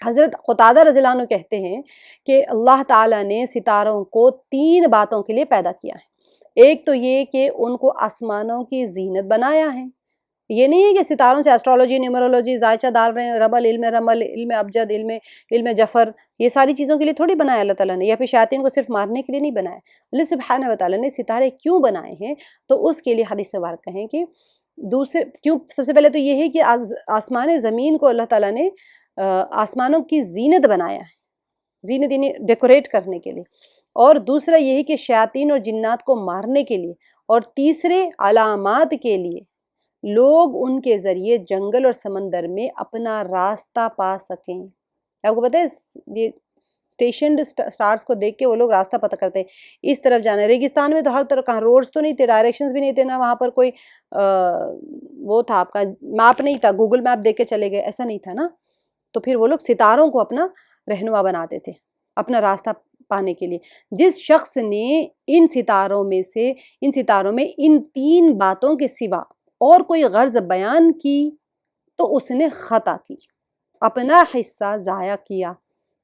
حضرت قتادہ رضی اللہ عنہ کہتے ہیں کہ اللہ تعالیٰ نے ستاروں کو 3 باتوں کے لیے پیدا کیا ہے. ایک تو یہ کہ ان کو آسمانوں کی زینت بنایا ہے. یہ نہیں ہے کہ ستاروں سے ایسٹرالوجی، نیومرولوجی، ذائچہ ڈال رہے ہیں، رمل، علم ابجد، علم جفر، یہ ساری چیزوں کے لیے تھوڑی بنایا اللہ تعالیٰ نے، یا پھر شیاطین کو صرف مارنے کے لیے نہیں بنایا. اللہ سبحانہ و تعالیٰ نے ستارے کیوں بنائے ہیں، تو اس کے لیے حدیث مبارکہ ہیں کہ سب سے پہلے تو یہ ہے کہ آسمان زمین کو اللہ تعالیٰ نے آسمانوں کی زینت بنایا ہے، زینت یعنی ڈیکوریٹ کرنے کے لیے. اور دوسرا یہ ہے کہ شیاطین اور جنات کو مارنے کے لیے. اور تیسرے علامات کے لیے، لوگ ان کے ذریعے جنگل اور سمندر میں اپنا راستہ پا سکیں. آپ کو پتہ ہے یہ اسٹیشنڈ سٹارز کو دیکھ کے وہ لوگ راستہ پتہ کرتے ہیں، اس طرف جانا ہے. ریگستان میں تو ہر طرح کہاں روڈز تو نہیں تھے، ڈائریکشنز بھی نہیں تھے، نہ وہاں پر کوئی وہ تھا آپ کا میپ نہیں تھا، گوگل میپ دیکھ کے چلے گئے، ایسا نہیں تھا نا. تو پھر وہ لوگ ستاروں کو اپنا رہنما بناتے تھے اپنا راستہ پانے کے لیے. جس شخص نے ان ستاروں میں ان 3 باتوں کے سوا اور کوئی غرض بیان کی تو اس نے خطا کی، اپنا حصہ ضائع کیا،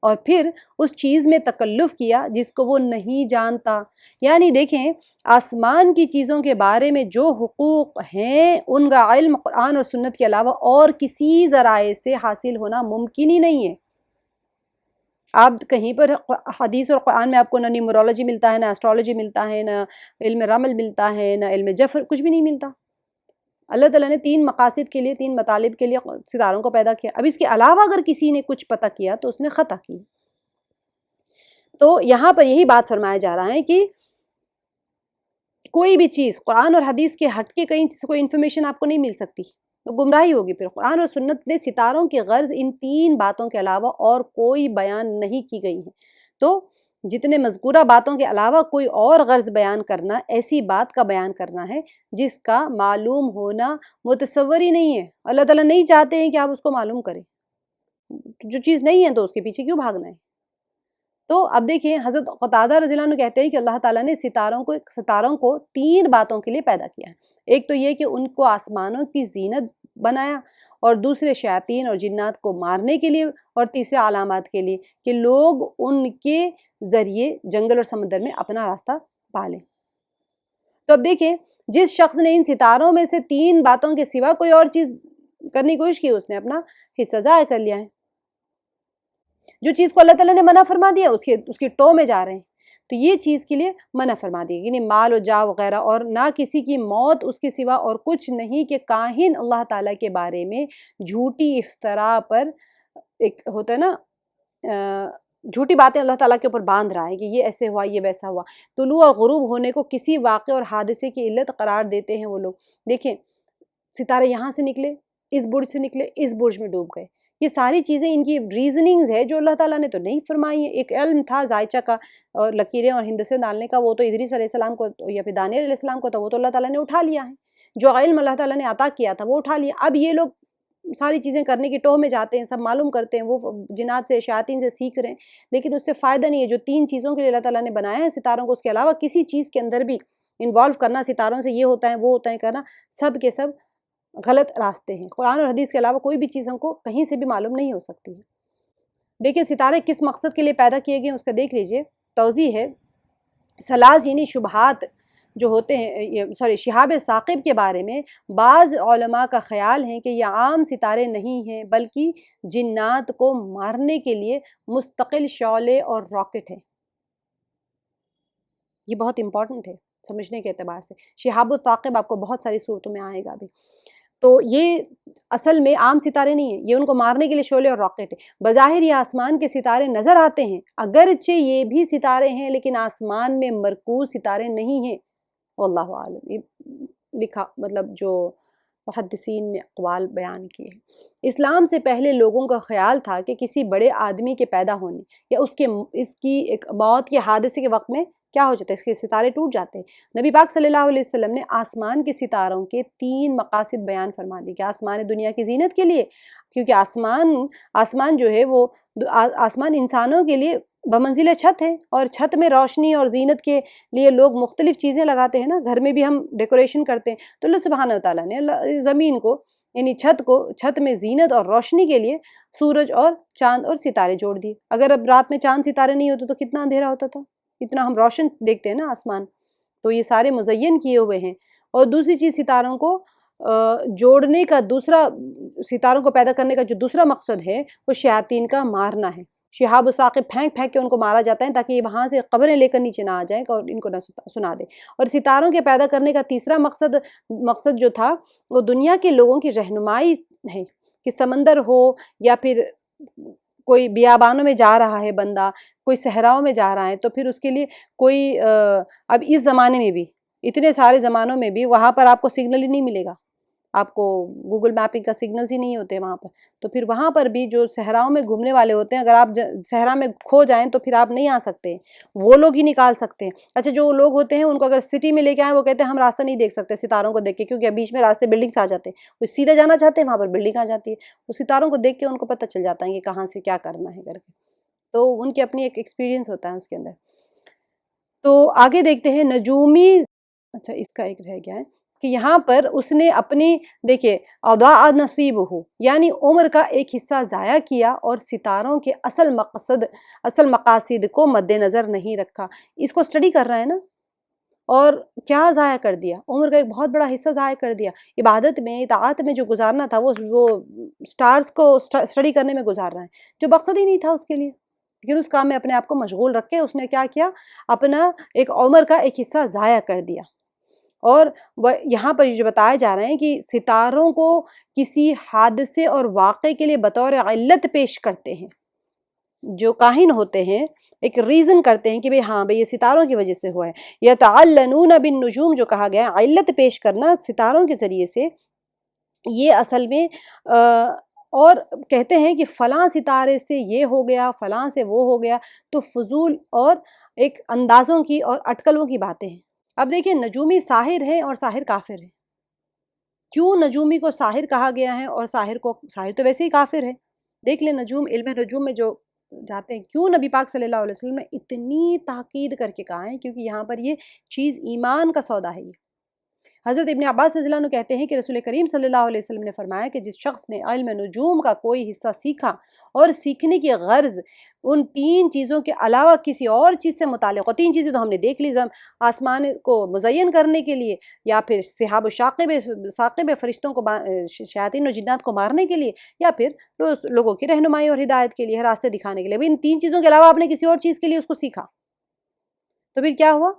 اور پھر اس چیز میں تکلف کیا جس کو وہ نہیں جانتا. یعنی دیکھیں، آسمان کی چیزوں کے بارے میں جو حقوق ہیں ان کا علم قرآن اور سنت کے علاوہ اور کسی ذرائع سے حاصل ہونا ممکن ہی نہیں ہے. آپ کہیں پر حدیث اور قرآن میں آپ کو نہ نیومرولوجی ملتا ہے، نہ ایسٹرالوجی ملتا ہے، نہ علم رمل ملتا ہے، نہ علم جفر، کچھ بھی نہیں ملتا. اللہ تعالیٰ نے 3 مقاصد کے لیے، 3 مطالب کے لیے ستاروں کو پیدا کیا. اب اس کے علاوہ اگر کسی نے کچھ پتہ کیا تو اس نے خطا کی. تو یہاں پر یہی بات فرمایا جا رہا ہے کہ کوئی بھی چیز قرآن اور حدیث کے ہٹ کے کہیں سے کوئی انفارمیشن آپ کو نہیں مل سکتی، تو گمراہی ہوگی۔ پھر قرآن اور سنت میں ستاروں کی غرض ان 3 باتوں کے علاوہ اور کوئی بیان نہیں کی گئی ہے۔ تو جتنے مذکورہ باتوں کے علاوہ کوئی اور غرض بیان کرنا ایسی بات کا بیان کرنا ہے جس کا معلوم ہونا متصور ہی نہیں ہے۔ اللہ تعالیٰ نہیں چاہتے ہیں کہ آپ اس کو معلوم کریں، جو چیز نہیں ہے تو اس کے پیچھے کیوں بھاگنا ہے؟ تو اب دیکھیں حضرت قتادہ رضی اللہ عنہ کہتے ہیں کہ اللہ تعالیٰ نے ستاروں کو 3 باتوں کے لیے پیدا کیا ہے۔ ایک تو یہ کہ ان کو آسمانوں کی زینت بنایا، اور دوسرے شیاطین اور جنات کو مارنے کے لیے، اور تیسرے علامات کے لیے کہ لوگ ان کے ذریعے جنگل اور سمندر میں اپنا راستہ پالیں۔ تو اب دیکھیں جس شخص نے ان ستاروں میں سے 3 باتوں کے سوا کوئی اور چیز کرنے کی کوشش کی، اس نے اپنا حصہ ضائع کر لیا ہے۔ جو چیز کو اللہ تعالیٰ نے منع فرما دیا اس کی ٹو میں جا رہے ہیں، تو یہ چیز کے لیے منع فرما دی، یعنی مال و جا وغیرہ، اور نہ کسی کی موت اس کے سوا اور کچھ نہیں، کہ کاہن اللہ تعالیٰ کے بارے میں جھوٹی افتراء پر ایک ہوتا ہے نا جھوٹی باتیں اللہ تعالیٰ کے اوپر باندھ رہا ہے کہ یہ ایسے ہوا، یہ ویسا ہوا۔ طلوع اور غروب ہونے کو کسی واقعے اور حادثے کی علت قرار دیتے ہیں وہ لوگ۔ دیکھیں ستارے یہاں سے نکلے، اس برج سے نکلے، اس برج میں ڈوب گئے، یہ ساری چیزیں ان کی ریزننگز ہے جو اللہ تعالیٰ نے تو نہیں فرمائی ہیں۔ ایک علم تھا زائچہ کا اور لکیریں اور ہندسے ڈالنے کا، وہ تو ادریس علیہ السلام کو یا پھر دانیال علیہ السلام کو تھا، وہ تو اللہ تعالیٰ نے اٹھا لیا ہے۔ جو علم اللہ تعالیٰ نے عطا کیا تھا وہ اٹھا لیا۔ اب یہ لوگ ساری چیزیں کرنے کی ٹوہ میں جاتے ہیں، سب معلوم کرتے ہیں، وہ جنات سے شیاطین سے سیکھ رہے ہیں، لیکن اس سے فائدہ نہیں ہے۔ جو 3 چیزوں کے لیے اللہ تعالیٰ نے بنایا ہے ستاروں کو، اس کے علاوہ کسی چیز کے اندر بھی انوالو کرنا، ستاروں سے یہ ہوتا ہے وہ ہوتا ہے کرنا، سب کے سب غلط راستے ہیں۔ قرآن اور حدیث کے علاوہ کوئی بھی چیز ہم کو کہیں سے بھی معلوم نہیں ہو سکتی ہے۔ دیکھیں ستارے کس مقصد کے لیے پیدا کیے گئے اس کا دیکھ لیجئے، توضیح ہے۔ سلاز یعنی شبہات جو ہوتے ہیں، شہاب ثاقب کے بارے میں بعض علماء کا خیال ہے کہ یہ عام ستارے نہیں ہیں، بلکہ جنات کو مارنے کے لیے مستقل شعلے اور راکٹ ہیں۔ یہ بہت امپورٹنٹ ہے سمجھنے کے اعتبار سے۔ شہاب الثاقب آپ کو بہت ساری صورتوں میں آئے گا بھی۔ تو یہ اصل میں عام ستارے نہیں ہیں، یہ ان کو مارنے کے لیے شعلے اور راکٹ ہیں۔ بظاہر یہ آسمان کے ستارے نظر آتے ہیں، اگرچہ یہ بھی ستارے ہیں، لیکن آسمان میں مرکوز ستارے نہیں ہیں، واللہ اعلم۔ یہ لکھا مطلب جو محدثین نے اقوال بیان کیے ہیں۔ اسلام سے پہلے لوگوں کا خیال تھا کہ کسی بڑے آدمی کے پیدا ہونے یا اس کی ایک موت کے حادثے کے وقت میں کیا ہو جاتا ہے، اس کے ستارے ٹوٹ جاتے ہیں۔ نبی پاک صلی اللہ علیہ وسلم نے آسمان کے ستاروں کے 3 مقاصد بیان فرما دی کہ آسمان دنیا کی زینت کے لیے، کیونکہ آسمان جو ہے وہ آسمان انسانوں کے لیے بمنزل چھت ہے، اور چھت میں روشنی اور زینت کے لیے لوگ مختلف چیزیں لگاتے ہیں نا، گھر میں بھی ہم ڈیکوریشن کرتے ہیں، تو اللہ سبحانہ وتعالیٰ نے زمین کو یعنی چھت میں زینت اور روشنی کے لیے سورج اور چاند اور ستارے جوڑ دیے۔ اگر اب رات میں چاند ستارے نہیں ہوتے تو کتنا اندھیرا ہوتا تھا، اتنا ہم روشن دیکھتے ہیں نا آسمان، تو یہ سارے مزین کیے ہوئے ہیں۔ اور دوسری چیز ستاروں کو جوڑنے کا ستاروں کو پیدا کرنے کا جو دوسرا مقصد ہے وہ شیاطین کا مارنا ہے۔ شہاب الثاقب پھینک کے ان کو مارا جاتا ہے تاکہ یہ وہاں سے قبریں لے کر نیچے نہ آ جائیں اور ان کو نہ سنا دے۔ اور ستاروں کے پیدا کرنے کا تیسرا مقصد جو تھا وہ دنیا کے لوگوں کی رہنمائی ہے، کہ سمندر ہو یا پھر کوئی بیابانوں میں جا رہا ہے بندہ، کوئی صحراؤں میں جا رہا ہے، تو پھر اس کے لیے کوئی اب اس زمانے میں بھی، اتنے سارے زمانوں میں بھی وہاں پر آپ کو سگنل ہی نہیں ملے گا، آپ کو گوگل میپنگ کا سگنلز ہی نہیں ہوتے وہاں پر، تو پھر وہاں پر بھی جو صحراؤں میں گھومنے والے ہوتے ہیں، اگر آپ صحرا میں کھو جائیں تو پھر آپ نہیں آ سکتے، وہ لوگ ہی نکال سکتے ہیں۔ اچھا جو لوگ ہوتے ہیں ان کو اگر سٹی میں لے کے آئیں، وہ کہتے ہیں ہم راستہ نہیں دیکھ سکتے ستاروں کو دیکھ کے، کیونکہ بیچ میں راستے بلڈنگس آ جاتے ہیں، وہ سیدھا جانا چاہتے ہیں وہاں پر بلڈنگ آ جاتی ہے، وہ ستاروں کو دیکھ کے ان کو پتہ چل جاتا ہے کہ کہاں سے کیا کرنا ہے کر کے، تو ان کی اپنی ایک ایکسپیرینس ہوتا ہے اس کے اندر۔ تو آگے دیکھتے ہیں نجومی، اچھا اس کا ایک رہ گیا ہے کہ یہاں پر اس نے اپنی دیکھیں اضاع نصیبہ، یعنی عمر کا ایک حصہ ضائع کیا اور ستاروں کے اصل مقاصد کو مد نظر نہیں رکھا۔ اس کو اسٹڈی کر رہا ہے نا، اور کیا ضائع کر دیا، عمر کا ایک بہت بڑا حصہ ضائع کر دیا۔ عبادت میں اطاعت میں جو گزارنا تھا وہ سٹارز کو اسٹڈی کرنے میں گزار رہا ہے، جو مقصد ہی نہیں تھا اس کے لیے، لیکن اس کام میں اپنے آپ کو مشغول رکھ کے اس نے کیا کیا، اپنا ایک عمر کا ایک حصہ ضائع کر دیا۔ اور یہاں پر جو بتایا جا رہے ہیں کہ ستاروں کو کسی حادثے اور واقعے کے لیے بطور علت پیش کرتے ہیں، جو کاہن ہوتے ہیں ایک ریزن کرتے ہیں کہ بھئی ہاں بھئی یہ ستاروں کی وجہ سے ہوا ہے. یتعلنون بالنجوم جو کہا گیا ہے، علت پیش کرنا ستاروں کے ذریعے سے، یہ اصل میں اور کہتے ہیں کہ فلاں ستارے سے یہ ہو گیا، فلاں سے وہ ہو گیا، تو فضول اور ایک اندازوں کی اور اٹکلوں کی باتیں ہیں. اب دیکھیں نجومی ساحر ہیں اور ساحر کافر ہیں. کیوں نجومی کو ساحر کہا گیا ہے اور ساحر تو ویسے ہی کافر ہے؟ دیکھ لیں نجوم، علم نجوم میں جو جاتے ہیں، کیوں نبی پاک صلی اللہ علیہ وسلم نے اتنی تاکید کر کے کہا ہے، کیونکہ یہاں پر یہ چیز ایمان کا سودا ہے. یہ حضرت ابن عباس رضی اللہ عنہ کہتے ہیں کہ رسول کریم صلی اللہ علیہ وسلم نے فرمایا کہ جس شخص نے علم نجوم کا کوئی حصہ سیکھا اور سیکھنے کی غرض ان 3 چیزوں کے علاوہ کسی اور چیز سے متعلق ہو، 3 چیزیں تو ہم نے دیکھ لی، آسمان کو مزین کرنے کے لیے، یا پھر سحاب و ثاقب فرشتوں کو شیاطین و جنات کو مارنے کے لیے، یا پھر لوگوں کی رہنمائی اور ہدایت کے لیے، راستے دکھانے کے لیے. ان 3 چیزوں کے علاوہ آپ نے کسی اور چیز کے لیے اس کو سیکھا، تو پھر کیا ہوا؟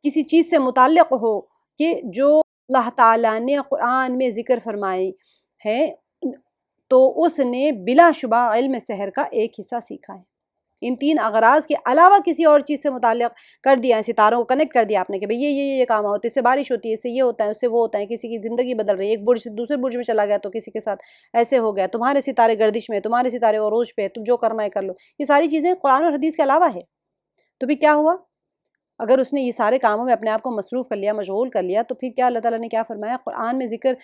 کسی چیز سے متعلق ہو کہ جو اللہ تعالیٰ نے قرآن میں ذکر فرمائی ہے، تو اس نے بلا شبہ علم سحر کا ایک حصہ سیکھا ہے. ان 3 اغراض کے علاوہ کسی اور چیز سے متعلق کر دیا ہے، ستاروں کو کنیکٹ کر دیا آپ نے کہ بھئی یہ کام ہوتا ہے، اس سے بارش ہوتی ہے، اس سے یہ ہوتا ہے، اس سے وہ ہوتا ہے، کسی کی زندگی بدل رہی ہے، ایک برج سے دوسرے برج میں چلا گیا تو کسی کے ساتھ ایسے ہو گیا، تمہارے ستارے گردش میں، تمہارے ستارے عروج پہ، تم جو کرنا ہے کر لو. یہ ساری چیزیں قرآن اور حدیث کے علاوہ ہے. تو پھر کیا ہوا؟ اگر اس نے یہ سارے کاموں میں اپنے آپ کو مصروف کر لیا، مشغول کر لیا، تو پھر کیا اللہ تعالیٰ نے کیا فرمایا؟ قرآن میں ذکر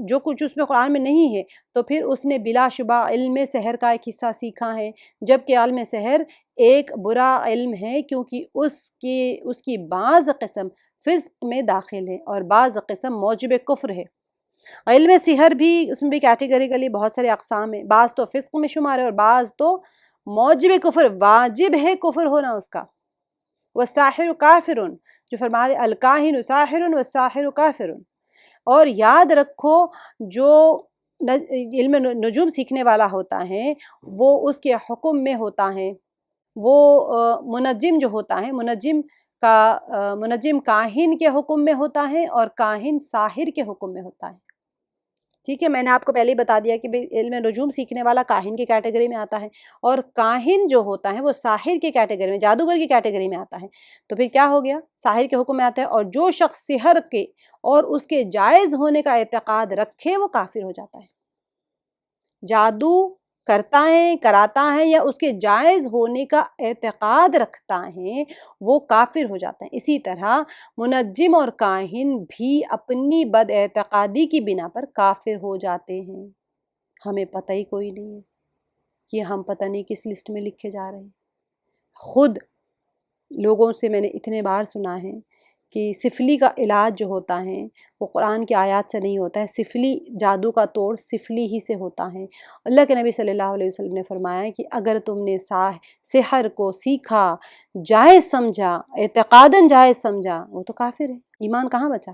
جو کچھ اس میں قرآن میں نہیں ہے، تو پھر اس نے بلا شبہ علم سحر کا ایک حصہ سیکھا ہے، جبکہ علم سحر ایک برا علم ہے، کیونکہ اس کی بعض قسم فسق میں داخل ہے اور بعض قسم موجب کفر ہے. علم سحر بھی اس میں بھی کیٹیگریکلی بہت سارے اقسام ہیں، بعض تو فسق میں شمار ہے اور بعض تو موجب کفر، واجب ہے کفر ہونا اس کا. والساحر کافر، جو فرمائے الکاہن ساحر والساحر کافر. اور یاد رکھو جو علم نجوم سیکھنے والا ہوتا ہے وہ اس کے حکم میں ہوتا ہے، وہ منجم جو ہوتا ہے، منجم کاہن کے حکم میں ہوتا ہے اور کاہن ساحر کے حکم میں ہوتا ہے. ٹھیک ہے، میں نے آپ کو پہلے ہی بتا دیا کہ علم نجوم سیکھنے والا کاہن کی کیٹیگری میں آتا ہے، اور کاہن جو ہوتا ہے وہ ساحر کی کیٹیگری میں، جادوگر کی کیٹیگری میں آتا ہے. تو پھر کیا ہو گیا؟ ساحر کے حکم میں آتا ہے، اور جو شخص سحر کے اور اس کے جائز ہونے کا اعتقاد رکھے وہ کافر ہو جاتا ہے. جادو کرتا ہے، کراتا ہے، یا اس کے جائز ہونے کا اعتقاد رکھتا ہے وہ کافر ہو جاتا ہے. اسی طرح منجم اور کاہن بھی اپنی بد اعتقادی کی بنا پر کافر ہو جاتے ہیں. ہمیں پتہ ہی کوئی نہیں ہے کہ ہم پتہ نہیں کس لسٹ میں لکھے جا رہے ہیں. خود لوگوں سے میں نے اتنے بار سنا ہے کہ سفلی کا علاج جو ہوتا ہے وہ قرآن کی آیات سے نہیں ہوتا ہے، سفلی جادو کا توڑ سفلی ہی سے ہوتا ہے. اللہ کے نبی صلی اللہ علیہ وسلم نے فرمایا کہ اگر تم نے سحر کو سیکھا، جائز سمجھا، اعتقاداً جائز سمجھا، وہ تو کافر ہے. ایمان کہاں بچا؟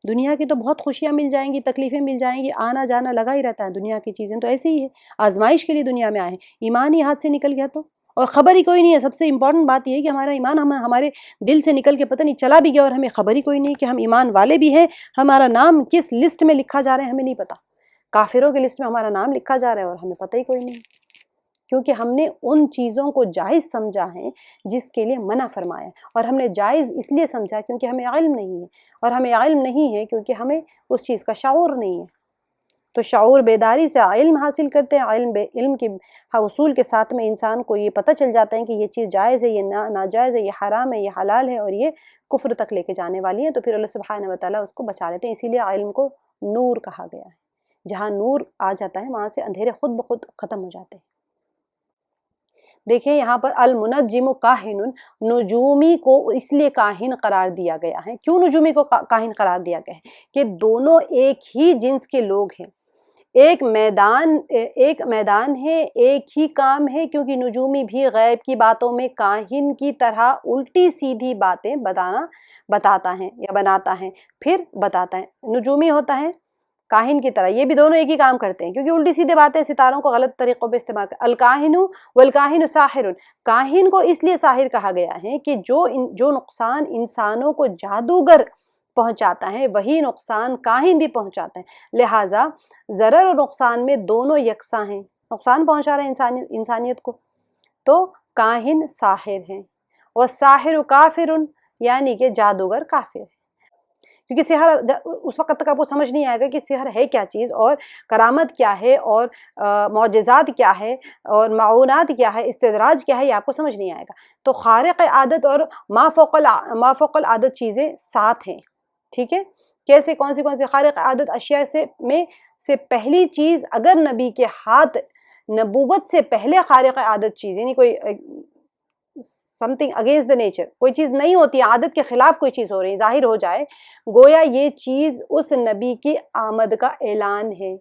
دنیا کی تو بہت خوشیاں مل جائیں گی، تکلیفیں مل جائیں گی، آنا جانا لگا ہی رہتا ہے. دنیا کی چیزیں تو ایسے ہی ہے، آزمائش کے لیے دنیا میں آئے. ایمان ہی ہاتھ سے نکل گیا تو، اور خبر ہی کوئی نہیں ہے. سب سے امپورٹنٹ بات یہ ہے کہ ہمارا ایمان ہمارے دل سے نکل کے پتہ نہیں چلا بھی گیا اور ہمیں خبر ہی کوئی نہیں کہ ہم ایمان والے بھی ہیں. ہمارا نام کس لسٹ میں لکھا جا رہا ہے ہمیں نہیں پتہ. کافروں کے لسٹ میں ہمارا نام لکھا جا رہا ہے اور ہمیں پتہ ہی کوئی نہیں، کیونکہ ہم نے ان چیزوں کو جائز سمجھا ہے جس کے لیے منع فرمایا. اور ہم نے جائز اس لیے سمجھا کیونکہ ہمیں علم نہیں ہے، اور ہمیں علم نہیں ہے کیونکہ ہمیں اس چیز کا شعور نہیں ہے. تو شعور بیداری سے علم حاصل کرتے ہیں. علم کے حصول کے ساتھ میں انسان کو یہ پتہ چل جاتا ہے کہ یہ چیز جائز ہے، یہ ناجائز ہے، یہ حرام ہے، یہ حلال ہے، اور یہ کفر تک لے کے جانے والی ہے. تو پھر اللہ سبحانہ و تعالیٰ اس کو بچا لیتے ہیں. اسی لیے علم کو نور کہا گیا ہے. جہاں نور آ جاتا ہے وہاں سے اندھیرے خود بخود ختم ہو جاتے ہیں. دیکھیں یہاں پر المنجم کاہن، نجومی کو اس لیے کاہن قرار دیا گیا ہے. کیوں نجومی کو کاہن قرار دیا گیا ہے؟ کہ دونوں ایک ہی جنس کے لوگ ہیں، ایک میدان ہے، ایک ہی کام ہے. کیونکہ نجومی بھی غیب کی باتوں میں کاہن کی طرح الٹی سیدھی باتیں بتاتا ہے یا بناتا ہے پھر بتاتا ہے. نجومی ہوتا ہے کاہن کی طرح، یہ بھی دونوں ایک ہی کام کرتے ہیں کیونکہ الٹی سیدھے باتیں ستاروں کو غلط طریقوں پہ استعمال کرتے. الکاہن والکاہن ساحر، کاہن کو اس لیے ساحر کہا گیا ہے کہ جو نقصان انسانوں کو جادوگر پہنچاتا ہے وہی نقصان کاہن بھی پہنچاتا ہے. لہٰذا ضرر اور نقصان میں دونوں یکساں ہیں. نقصان پہنچا رہے ہیں انسانیت کو، تو کاہن ساحر ہیں، والساحر کافر یعنی کہ جادوگر کافر ہے، کیونکہ سحر اس وقت تک آپ کو سمجھ نہیں آئے گا کہ سحر ہے کیا چیز، اور کرامت کیا ہے، اور معجزات کیا ہے، اور معونات کیا ہے، استدراج کیا ہے، یہ آپ کو سمجھ نہیں آئے گا۔ تو خارق عادت اور ما فوق العادت چیزیں ساتھ ہیں، ٹھیک ہے؟ کیسے؟ کون سی خارق عادت اشیاء سے پہلی چیز، اگر نبی کے ہاتھ نبوت سے پہلے خارق عادت چیز، یعنی کوئی some thing against the nature, کوئی چیز نہیں ہوتی، عادت کے خلاف کوئی چیز ہو رہی ظاہر ہو جائے، گویا یہ چیز اس نبی کی آمد کا اعلان ہے۔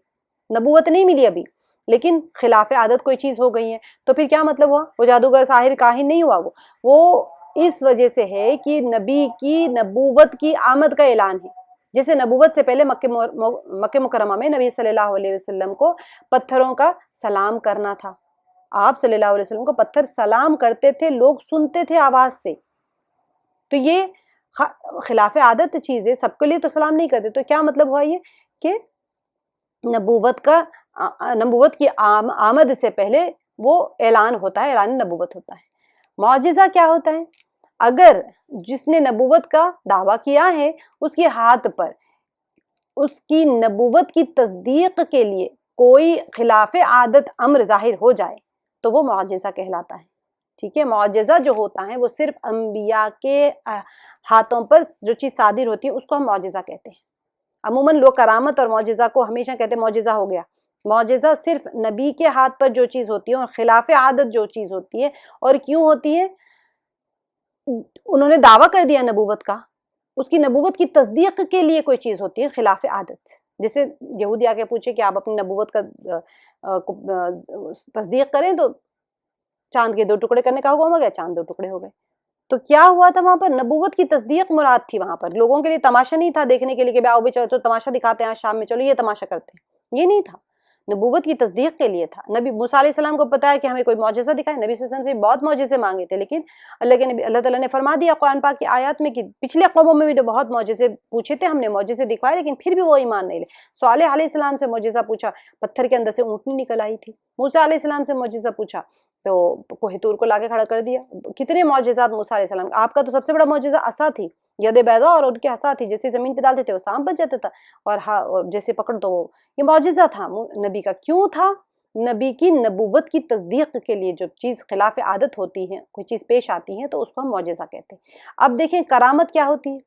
نبوت نہیں ملی ابھی، لیکن خلاف عادت کوئی چیز ہو گئی ہے، تو پھر کیا مطلب ہوا؟ وہ جادوگر ساحر کاہن نہیں ہوا، وہ اس وجہ سے ہے کہ نبی کی نبوت کی آمد کا اعلان ہے۔ جیسے نبوت سے پہلے مکہ مکرمہ میں نبی صلی اللہ علیہ وسلم کو پتھروں کا سلام کرنا تھا، آپ صلی اللہ علیہ وسلم کو پتھر سلام کرتے تھے، لوگ سنتے تھے آواز سے، تو یہ خلاف عادت چیز ہے، سب کے لیے تو سلام نہیں کرتے۔ تو کیا مطلب ہوا یہ کہ نبوت کی آمد سے پہلے وہ اعلان ہوتا ہے، اعلان نبوت ہوتا ہے۔ معجزہ کیا ہوتا ہے؟ اگر جس نے نبوت کا دعویٰ کیا ہے اس کے ہاتھ پر اس کی نبوت کی تصدیق کے لیے کوئی خلاف عادت امر ظاہر ہو جائے تو وہ معجزہ کہلاتا ہے، ٹھیک ہے؟ معجزہ جو ہوتا ہے وہ صرف انبیاء کے ہاتھوں پر جو چیز صادر ہوتی ہے اس کو ہم معجزہ کہتے ہیں۔ عموماً لوگ کرامت اور معجزہ کو ہمیشہ کہتے ہیں معجزہ ہو گیا، معجزہ صرف نبی کے ہاتھ پر جو چیز ہوتی ہے اور خلاف عادت جو چیز ہوتی ہے، اور کیوں ہوتی ہے؟ انہوں نے دعویٰ کر دیا نبوت کا، اس کی نبوت کی تصدیق کے لیے کوئی چیز ہوتی ہے خلاف عادت۔ جیسے یہودی آ کے پوچھے کہ آپ اپنی نبوت کا تصدیق کریں تو چاند کے 2 ٹکڑے کرنے کا حکم ہو گیا، چاند 2 ٹکڑے ہو گئے۔ تو کیا ہوا تھا وہاں پر؟ نبوت کی تصدیق مراد تھی وہاں پر، لوگوں کے لیے تماشا نہیں تھا دیکھنے کے لیے کہ آؤ بھی چلو تو تماشا دکھاتے ہیں شام میں، چلو یہ تماشا کرتے ہیں، یہ نہیں تھا، نبوت کی تصدیق کے لیے تھا۔ نبی موسیٰ علیہ السلام کو پتا ہے کہ ہمیں کوئی معجزہ دکھائے، نبی صلی اللہ علیہ وسلم سے بہت معجزے مانگے تھے، لیکن اللہ تعالیٰ نے فرما دیا قرآن پاک کی آیات میں کہ پچھلے قوموں میں بھی بہت معجزے پوچھے تھے، ہم نے معجزے دکھائے لیکن پھر بھی وہ ایمان نہیں لے۔ صالح علیہ السلام سے معجزہ پوچھا، پتھر کے اندر سے اونٹنی نکل آئی تھی۔ موسیٰ علیہ السلام سے معجزہ پوچھا تو کوہ طور کو لا کے کھڑا کر دیا۔ کتنے معجزات موسیٰ علیہ السلام، آپ کا تو سب سے بڑا معجزہ عصا تھی، ید بیضاء، اور ان کے عصا تھی، جیسے زمین پہ ڈالتے تھے وہ سانپ بن جاتا تھا، اور جیسے پکڑ تو یہ معجزہ تھا نبی کا۔ کیوں تھا؟ نبی کی نبوت کی تصدیق کے لیے جو چیز خلاف عادت ہوتی ہے، کوئی چیز پیش آتی ہے تو اس کو ہم معجزہ کہتے ہیں۔ اب دیکھیں کرامت کیا ہوتی ہے؟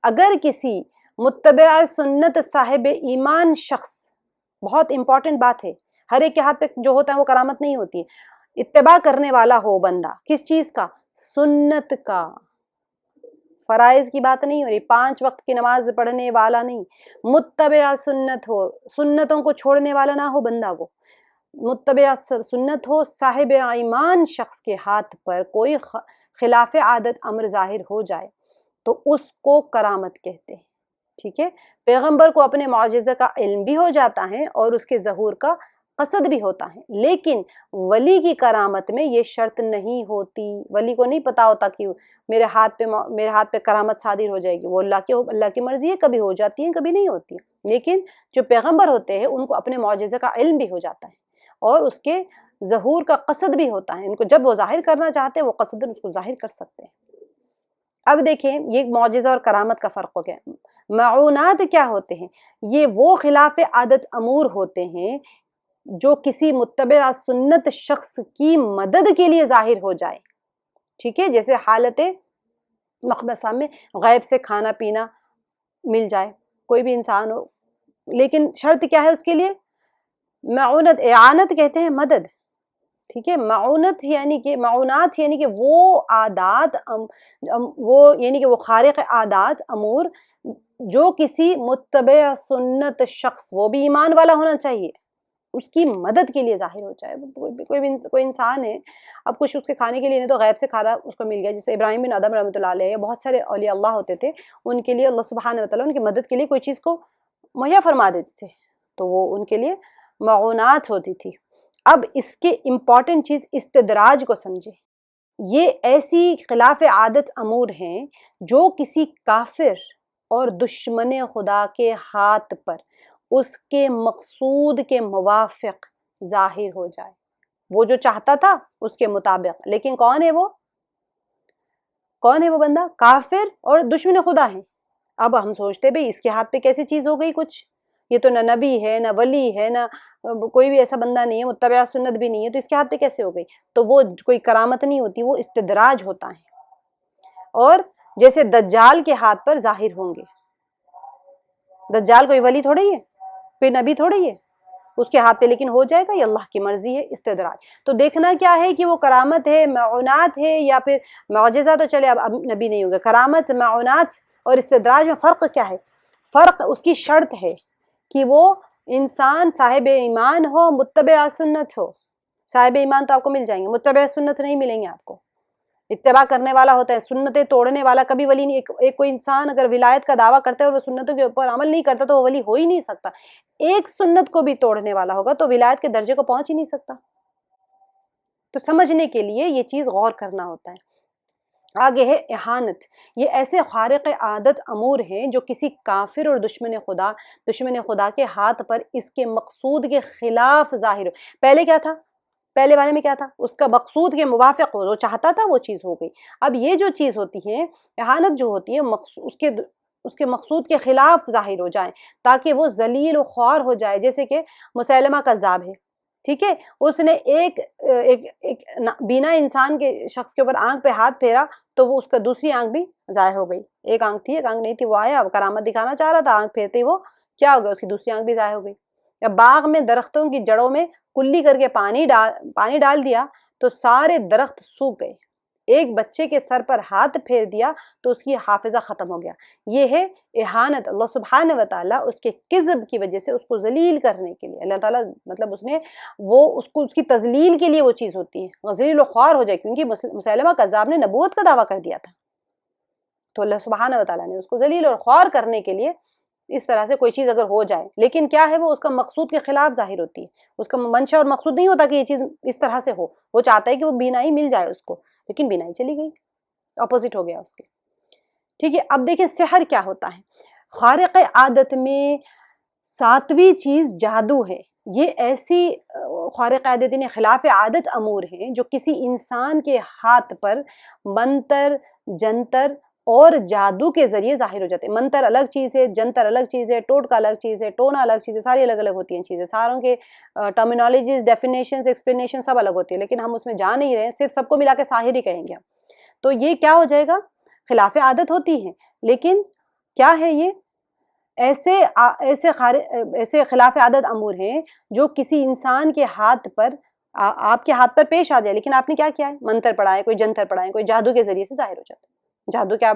اگر کسی متبع سنت صاحب ایمان شخص، بہت امپورٹنٹ بات ہے، ہر ایک کے ہاتھ پہ جو ہوتا ہے وہ کرامت نہیں ہوتی ہے، اتباع کرنے والا ہو بندہ، کس چیز کا؟ سنت کا، فرائض کی بات نہیں ہو رہی، 5 وقت کی نماز پڑھنے والا نہیں، متبع سنت ہو، سنتوں کو چھوڑنے والا نہ ہو بندہ، وہ متبع سنت ہو، صاحب ایمان شخص کے ہاتھ پر کوئی خلاف عادت امر ظاہر ہو جائے تو اس کو کرامت کہتے ہیں، ٹھیک ہے؟ پیغمبر کو اپنے معجزہ کا علم بھی ہو جاتا ہے اور اس کے ظہور کا قصد بھی ہوتا ہے، لیکن ولی کی کرامت میں یہ شرط نہیں ہوتی۔ ولی کو نہیں پتا ہوتا کہ میرے ہاتھ پہ کرامت صادر ہو جائے گی، وہ اللہ کی مرضی ہے، کبھی ہو جاتی ہے کبھی نہیں ہوتی ہے۔ لیکن جو پیغمبر ہوتے ہیں ان کو اپنے معجزہ کا علم بھی ہو جاتا ہے اور اس کے ظہور کا قصد بھی ہوتا ہے، ان کو جب وہ ظاہر کرنا چاہتے ہیں وہ قصد اس کو ظاہر کر سکتے ہیں۔ اب دیکھیں یہ معجزہ اور کرامت کا فرق ہو گیا۔ معونات کیا ہوتے ہیں؟ یہ وہ خلاف عادت امور ہوتے ہیں جو کسی متبع سنت شخص کی مدد کے لیے ظاہر ہو جائے، ٹھیک ہے؟ جیسے حالت مخمصہ میں غیب سے کھانا پینا مل جائے، کوئی بھی انسان ہو، لیکن شرط کیا ہے اس کے لیے؟ معونت، اعانت کہتے ہیں مدد، ٹھیک ہے؟ معونت معونات یعنی کہ وہ عادات، وہ خارق عادات امور جو کسی متبع سنت شخص، وہ بھی ایمان والا ہونا چاہیے، اس کی مدد کے لیے ظاہر ہو جائے۔ کوئی انسان ہے، اب کچھ اس کے کھانے کے لیے نہیں تو غیب سے کھانا اس کو مل گیا، جیسے ابراہیم بن ادم رحمۃ اللہ علیہ، بہت سارے اولیاء اللہ ہوتے تھے، ان کے لیے اللہ سبحانہ وتعالیٰ ان کی مدد کے لیے کوئی چیز کو مہیا فرما دیتے تھے، تو وہ ان کے لیے معونات ہوتی تھی۔ اب اس کے امپورٹنٹ چیز استدراج کو سمجھے، یہ ایسی خلاف عادت امور ہیں جو کسی کافر اور دشمن خدا کے ہاتھ پر اس کے مقصود کے موافق ظاہر ہو جائے، وہ جو چاہتا تھا اس کے مطابق. لیکن کون ہے وہ بندہ؟ کافر اور دشمن خدا ہے. اب ہم سوچتے بھئی اس کے ہاتھ پہ کیسی چیز ہو گئی کچھ، یہ تو نہ نبی ہے نہ ولی ہے نہ کوئی بھی ایسا بندہ نہیں ہے، متبع سنت بھی نہیں ہے، تو اس کے ہاتھ پہ کیسے ہو گئی؟ تو وہ کوئی کرامت نہیں ہوتی، وہ استدراج ہوتا ہے. اور جیسے دجال کے ہاتھ پر ظاہر ہوں گے. دجال کوئی ولی تھوڑی ہے، کوئی نبی تھوڑی ہے، اس کے ہاتھ پہ لیکن ہو جائے گا، یہ اللہ کی مرضی ہے، استدراج. تو دیکھنا کیا ہے کہ وہ کرامت ہے، معونات ہے، یا پھر معجزہ تو چلے اب نبی نہیں ہوگا. کرامت، معونات اور استدراج میں فرق کیا ہے؟ فرق اس کی شرط ہے کہ وہ انسان صاحب ایمان ہو، متبع سنت ہو. صاحب ایمان تو آپ کو مل جائیں گے، متبع سنت نہیں ملیں گے آپ کو. اتباع کرنے والا ہوتا ہے، سنتیں توڑنے والا کبھی ولی نہیں. ایک کوئی انسان اگر ولایت کا دعویٰ کرتا ہے اور وہ سنتوں کے اوپر عمل نہیں کرتا تو وہ ولی ہو ہی نہیں سکتا. ایک سنت کو بھی توڑنے والا ہوگا تو ولایت کے درجے کو پہنچ ہی نہیں سکتا. تو سمجھنے کے لیے یہ چیز غور کرنا ہوتا ہے. آگے ہے احانت. یہ ایسے خارق عادت امور ہیں جو کسی کافر اور دشمن خدا کے ہاتھ پر اس کے مقصود کے خلاف ظاہر ہو. پہلے کیا تھا؟ پہلے والے میں کیا تھا؟ اس کا مقصود کے موافق ہو، جو چاہتا تھا وہ چیز ہو گئی. اب یہ جو چیز ہوتی ہے احانت جو ہوتی ہے اس کے مقصود کے خلاف ظاہر ہو جائیں تاکہ وہ ذلیل و خوار ہو جائے. جیسے کہ مسیلمہ کذاب ہے، ٹھیک ہے، اس نے ایک بینا انسان کے شخص کے اوپر آنکھ پہ ہاتھ پھیرا تو وہ اس کا دوسری آنکھ بھی ضائع ہو گئی. ایک آنکھ تھی، ایک آنکھ نہیں تھی. وہ آیا کرامت دکھانا چاہ رہا تھا، آنکھ پھیرتے وہ کیا ہو گیا؟ اس کی دوسری آنکھ بھی ضائع ہو گئی. یا باغ میں درختوں کی جڑوں میں کلی کر کے پانی ڈال دیا تو سارے درخت سوکھ گئے. ایک بچے کے سر پر ہاتھ پھیر دیا تو اس کی حافظہ ختم ہو گیا. یہ ہے احانت. اللہ سبحانہ و تعالیٰ اس کے کذب کی وجہ سے اس کو ذلیل کرنے کے لیے، اللہ تعالیٰ مطلب اس کی تذلیل کے لیے وہ چیز ہوتی ہے، ذلیل و خوار ہو جائے. کیونکہ مسیلمہ کذاب نے نبوت کا دعویٰ کر دیا تھا، تو اللہ سبحانہ و تعالیٰ نے اس کو ذلیل اور خوار کرنے کے لیے اس طرح سے کوئی چیز اگر ہو جائے، لیکن کیا ہے وہ اس کا مقصود کے خلاف ظاہر ہوتی ہے. اس کا منشا اور مقصود نہیں ہوتا کہ یہ چیز اس طرح سے ہو. وہ چاہتا ہے کہ وہ بینائی مل جائے اس کو، لیکن بینائی چلی گئی، اپوزٹ ہو گیا اس کے. ٹھیک ہے. اب دیکھیں سحر کیا ہوتا ہے. خارق عادت میں 7ویں چیز جادو ہے. یہ ایسی خارق عادت یعنی خلاف عادت امور ہیں جو کسی انسان کے ہاتھ پر منتر، جنتر اور جادو کے ذریعے ظاہر ہو جاتے ہیں. منتر الگ چیز ہے، جنتر الگ چیز ہے، ٹوٹکا الگ چیز ہے، ٹونا الگ چیز ہے. ساری الگ الگ ہوتی ہیں چیزیں. ساروں کے ٹرمینالوجیز، ڈیفینیشنز، ایکسپلینیشن سب الگ ہوتی ہے، لیکن ہم اس میں جا نہیں رہے ہیں. صرف سب کو ملا کے ساحر ہی کہیں گے. تو یہ کیا ہو جائے گا؟ خلاف عادت ہوتی ہے. لیکن کیا ہے یہ؟ ایسے خلاف عادت امور ہیں جو کسی انسان کے ہاتھ پر، آپ کے ہاتھ پر پیش آ جائے، لیکن آپ نے کیا کیا ہے؟ منتر پڑھا ہے، کوئی جنتر پڑھا ہے، کوئی جادو کے ذریعے سے ظاہر ہو جاتا ہے. جادو کے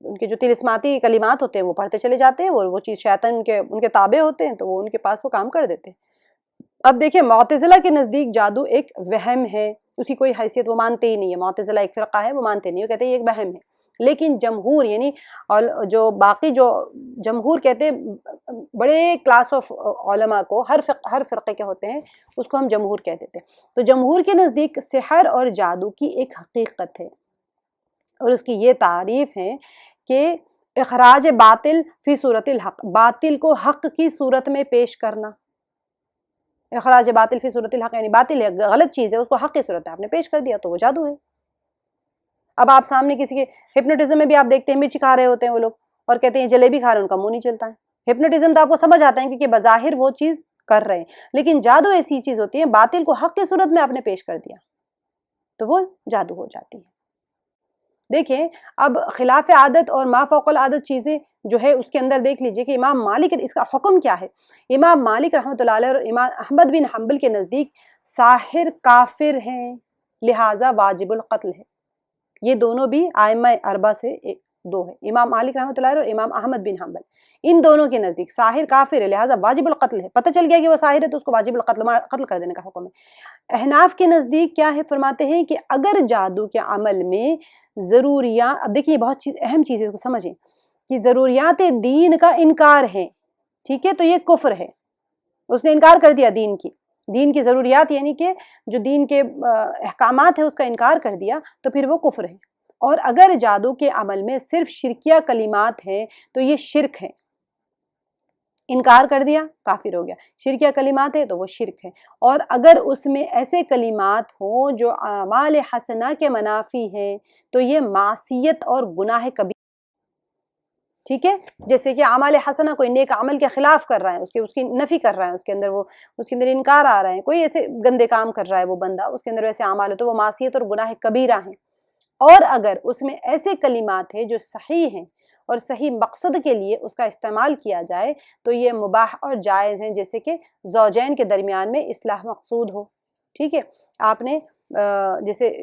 ان کے جو طلسماتی کلمات ہوتے ہیں وہ پڑھتے چلے جاتے ہیں، وہ چیز شیطان ان کے تابع ہوتے ہیں تو وہ ان کے پاس وہ کام کر دیتے ہیں. اب دیکھیں معتزلہ کے نزدیک جادو ایک وہم ہے، اس کی کوئی حیثیت وہ مانتے ہی نہیں ہے. معتزلہ ایک فرقہ ہے، وہ مانتے نہیں، وہ کہتے ہیں یہ ایک وہم ہے. لیکن جمہور یعنی جو باقی جو جمہور کہتے ہیں، بڑے کلاس آف علماء کو، ہر فرقے کے ہوتے ہیں، اس کو ہم جمہور کہہ دیتے ہیں. تو جمہور کے نزدیک سحر اور جادو کی ایک حقیقت ہے، اور اس کی یہ تعریف ہے کہ اخراج باطل فی صورت الحق، باطل کو حق کی صورت میں پیش کرنا. اخراج باطل فی صورت الحق یعنی باطل ہے، غلط چیز ہے، اس کو حق کی صورت میں آپ نے پیش کر دیا تو وہ جادو ہے. اب آپ سامنے کسی کے ہپنوٹزم میں بھی آپ دیکھتے ہیں مرچی کھا رہے ہوتے ہیں وہ لوگ اور کہتے ہیں جلیبی کھا رہے ہیں، ان کا منہ نہیں چلتا ہے. ہپنوٹزم تو آپ کو سمجھ آتا ہے کیونکہ بظاہر وہ چیز کر رہے ہیں، لیکن جادو ایسی چیز ہوتی ہے باطل کو حق کی صورت میں آپ نے پیش کر دیا تو وہ جادو ہو جاتی ہے. دیکھیں اب خلاف عادت اور ما فوق العادت چیزیں جو ہے اس کے اندر دیکھ لیجئے کہ امام مالک اس کا حکم کیا ہے. امام مالک رحمۃ اللہ علیہ اور امام احمد بن حنبل کے نزدیک ساحر کافر ہیں، لہٰذا واجب القتل ہے. یہ دونوں بھی ائمہ اربعہ سے دو ہیں، امام مالک رحمۃ اللہ علیہ اور امام احمد بن حنبل. ان دونوں کے نزدیک ساحر کافر ہے، لہٰذا واجب القتل ہے. پتہ چل گیا کہ وہ ساحر ہے تو اس کو واجب القتل، قتل کر دینے کا حکم ہے. احناف کے نزدیک کیا ہے؟ فرماتے ہیں کہ اگر جادو کے عمل میں ضروریات، اب دیکھیے بہت اہم چیز ہے، اس کو سمجھیں کہ ضروریات دین کا انکار ہے، ٹھیک ہے، تو یہ کفر ہے. اس نے انکار کر دیا دین کی ضروریات یعنی کہ جو دین کے احکامات ہیں اس کا انکار کر دیا تو پھر وہ کفر ہے. اور اگر جادو کے عمل میں صرف شرکیہ کلمات ہیں تو یہ شرک ہے. انکار کر دیا کافر ہو گیا. شرکیہ کلمات ہے تو وہ شرک ہے. اور اگر اس میں ایسے کلمات ہوں جو اعمال حسنہ کے منافی ہیں تو یہ معصیت اور گناہ کبیرہ. ٹھیک ہے، جیسے کہ اعمال حسنہ کوئی نیک عمل کے خلاف کر رہا ہے، اس کی نفی کر رہا ہے، اس کے اندر انکار آ رہا ہے، کوئی ایسے گندے کام کر رہا ہے وہ بندہ، اس کے اندر ویسے اعمال ہو تو وہ معصیت اور گناہ کبیرہ ہیں. اور اگر اس میں ایسے کلمات ہیں جو صحیح ہیں اور صحیح مقصد کے لیے اس کا استعمال کیا جائے تو یہ مباح اور جائز ہیں، جیسے کہ زوجین کے درمیان میں اصلاح مقصود ہو. ٹھیک ہے، آپ نے جیسے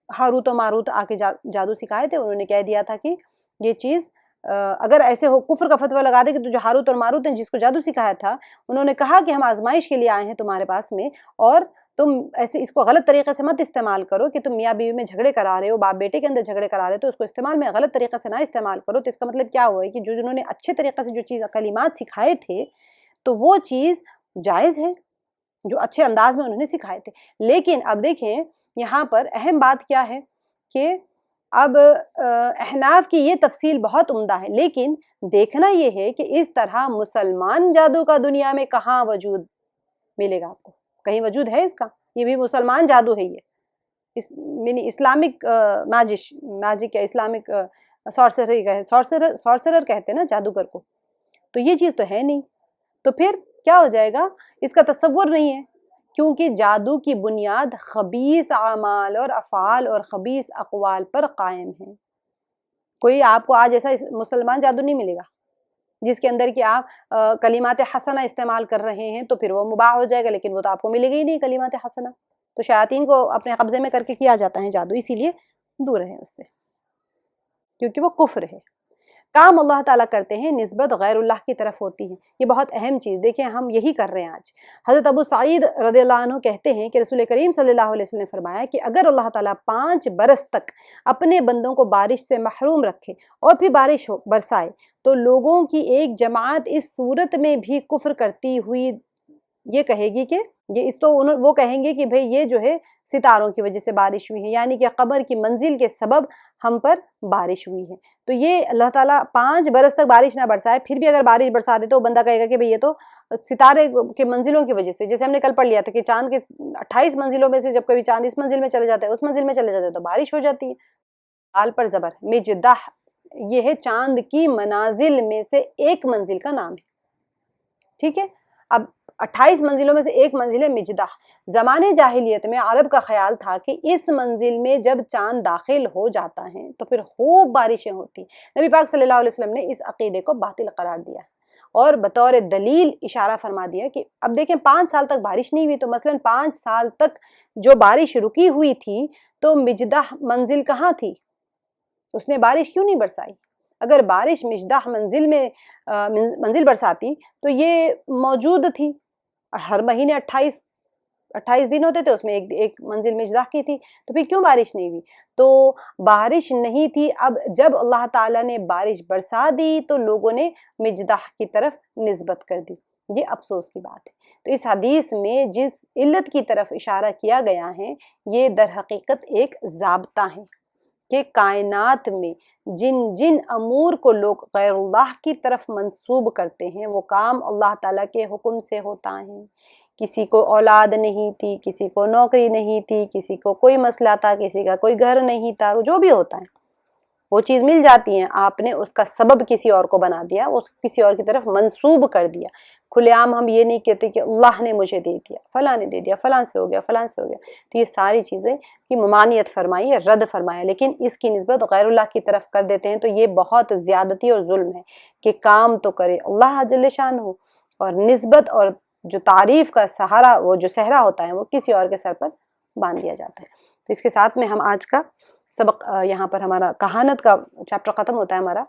ہاروت و ماروت آ کے جادو سکھائے تھے، انہوں نے کہہ دیا تھا کہ یہ چیز اگر ایسے ہو، کفر کا فتویٰ لگا دے کہ تو جو ہاروت اور ماروت نے جس کو جادو سکھایا تھا، انہوں نے کہا کہ ہم آزمائش کے لیے آئے ہیں تمہارے پاس میں، اور تم ایسے اس کو غلط طریقے سے مت استعمال کرو کہ تم میاں بیوی میں جھگڑے کرا رہے ہو، باپ بیٹے کے اندر جھگڑے کرا رہے ہو، تو اس کو استعمال میں غلط طریقے سے نہ استعمال کرو. تو اس کا مطلب کیا ہوا ہے کہ جنہوں نے اچھے طریقے سے جو چیز کلمات سکھائے تھے تو وہ چیز جائز ہے، جو اچھے انداز میں انہوں نے سکھائے تھے. لیکن اب دیکھیں یہاں پر اہم بات کیا ہے کہ اب احناف کی یہ تفصیل بہت عمدہ ہے، لیکن دیکھنا یہ ہے کہ اس طرح مسلمان جادو کا دنیا میں کہاں وجود ملے گا آپ کو؟ کہیں وجود ہے اس کا؟ یہ بھی مسلمان جادو ہے، یہ اسلامک میجک یا اسلامک سورسرر کہتے ہیں نا جادوگر کو، تو یہ چیز تو ہے نہیں. تو پھر کیا ہو جائے گا؟ اس کا تصور نہیں ہے، کیونکہ جادو کی بنیاد خبیث اعمال اور افعال اور خبیث اقوال پر قائم ہے. کوئی آپ کو آج ایسا مسلمان جادو نہیں ملے گا جس کے اندر کہ آپ کلمات حسنہ استعمال کر رہے ہیں تو پھر وہ مباح ہو جائے گا، لیکن وہ تو آپ کو ملے گا ہی نہیں کلمات حسنہ. تو شیاطین کو اپنے قبضے میں کر کے کیا جاتا ہے جادو، اسی لیے دور رہیں اس سے، کیونکہ وہ کفر ہے. کام اللہ تعالیٰ کرتے ہیں، نسبت غیر اللہ کی طرف ہوتی ہے. یہ بہت اہم چیز، دیکھیں ہم یہی کر رہے ہیں آج. حضرت ابو سعید رضی اللہ عنہ کہتے ہیں کہ رسول کریم صلی اللہ علیہ وسلم نے فرمایا کہ اگر اللہ تعالیٰ 5 برس تک اپنے بندوں کو بارش سے محروم رکھے اور پھر بارش برسائے تو لوگوں کی ایک جماعت اس صورت میں بھی کفر کرتی ہوئی یہ کہے گی کہ وہ کہیں گے کہ بھئی یہ جو ہے ستاروں کی وجہ سے بارش ہوئی ہے، یعنی کہ قمر کی منزل کے سبب ہم پر بارش ہوئی ہے. تو یہ اللہ تعالیٰ 5 برس تک بارش نہ برسائے، پھر بھی اگر بارش برسا دے تو وہ بندہ کہے گا کہ بھئی یہ تو ستارے کے منزلوں کی وجہ سے، جیسے ہم نے کل پڑھ لیا تھا کہ چاند کے 28 منزلوں میں سے جب کبھی چاند اس منزل میں چلے جاتا ہے، اس منزل میں چلے جاتے ہیں تو بارش ہو جاتی ہے. آل پر زبر مجدح، یہ ہے چاند کی منازل میں سے ایک منزل کا نام ہے. ٹھیک ہے، اب 28 منزلوں میں سے ایک منزل ہے مجدح. زمانے جاہلیت میں عرب کا خیال تھا کہ اس منزل میں جب چاند داخل ہو جاتا ہے تو پھر خوب بارشیں ہوتی. نبی پاک صلی اللہ علیہ وسلم نے اس عقیدے کو باطل قرار دیا اور بطور دلیل اشارہ فرما دیا کہ اب دیکھیں 5 سال تک بارش نہیں ہوئی، تو مثلا 5 سال تک جو بارش رکی ہوئی تھی تو مجدح منزل کہاں تھی؟ اس نے بارش کیوں نہیں برسائی؟ اگر بارش مجدح منزل برساتی تو یہ موجود تھی، ہر مہینے 28 دن ہوتے تھے، اس میں ایک منزل مجدح کی تھی، تو پھر کیوں بارش نہیں ہوئی؟ تو بارش نہیں تھی. اب جب اللہ تعالیٰ نے بارش برسا دی تو لوگوں نے مجدح کی طرف نسبت کر دی. یہ افسوس کی بات ہے. تو اس حدیث میں جس علت کی طرف اشارہ کیا گیا ہے یہ در حقیقت ایک ضابطہ ہے کہ کائنات میں جن امور کو لوگ غیر اللہ کی طرف منسوب کرتے ہیں وہ کام اللہ تعالیٰ کے حکم سے ہوتا ہے. کسی کو اولاد نہیں تھی، کسی کو نوکری نہیں تھی، کسی کو کوئی مسئلہ تھا، کسی کا کوئی گھر نہیں تھا، جو بھی ہوتا ہے وہ چیز مل جاتی ہے. آپ نے اس کا سبب کسی اور کو بنا دیا، اس کسی اور کی طرف منسوب کر دیا. کھلے عام ہم یہ نہیں کہتے کہ اللہ نے مجھے دے دیا، فلاں نے دے دیا، فلاں سے ہو گیا، فلاں سے ہو گیا. تو یہ ساری چیزیں کی ممانعت فرمائی ہے، رد فرمایا، لیکن اس کی نسبت غیر اللہ کی طرف کر دیتے ہیں تو یہ بہت زیادتی اور ظلم ہے کہ کام تو کرے اللہ جل شانہ اور نسبت اور جو تعریف کا سہارا، وہ جو صحرا ہوتا ہے وہ کسی اور کے سر پر باندھ دیا جاتا ہے. تو اس کے ساتھ میں ہم آج کا سبق یہاں پر ہمارا کہانت کا چیپٹر ختم ہوتا ہے ہمارا.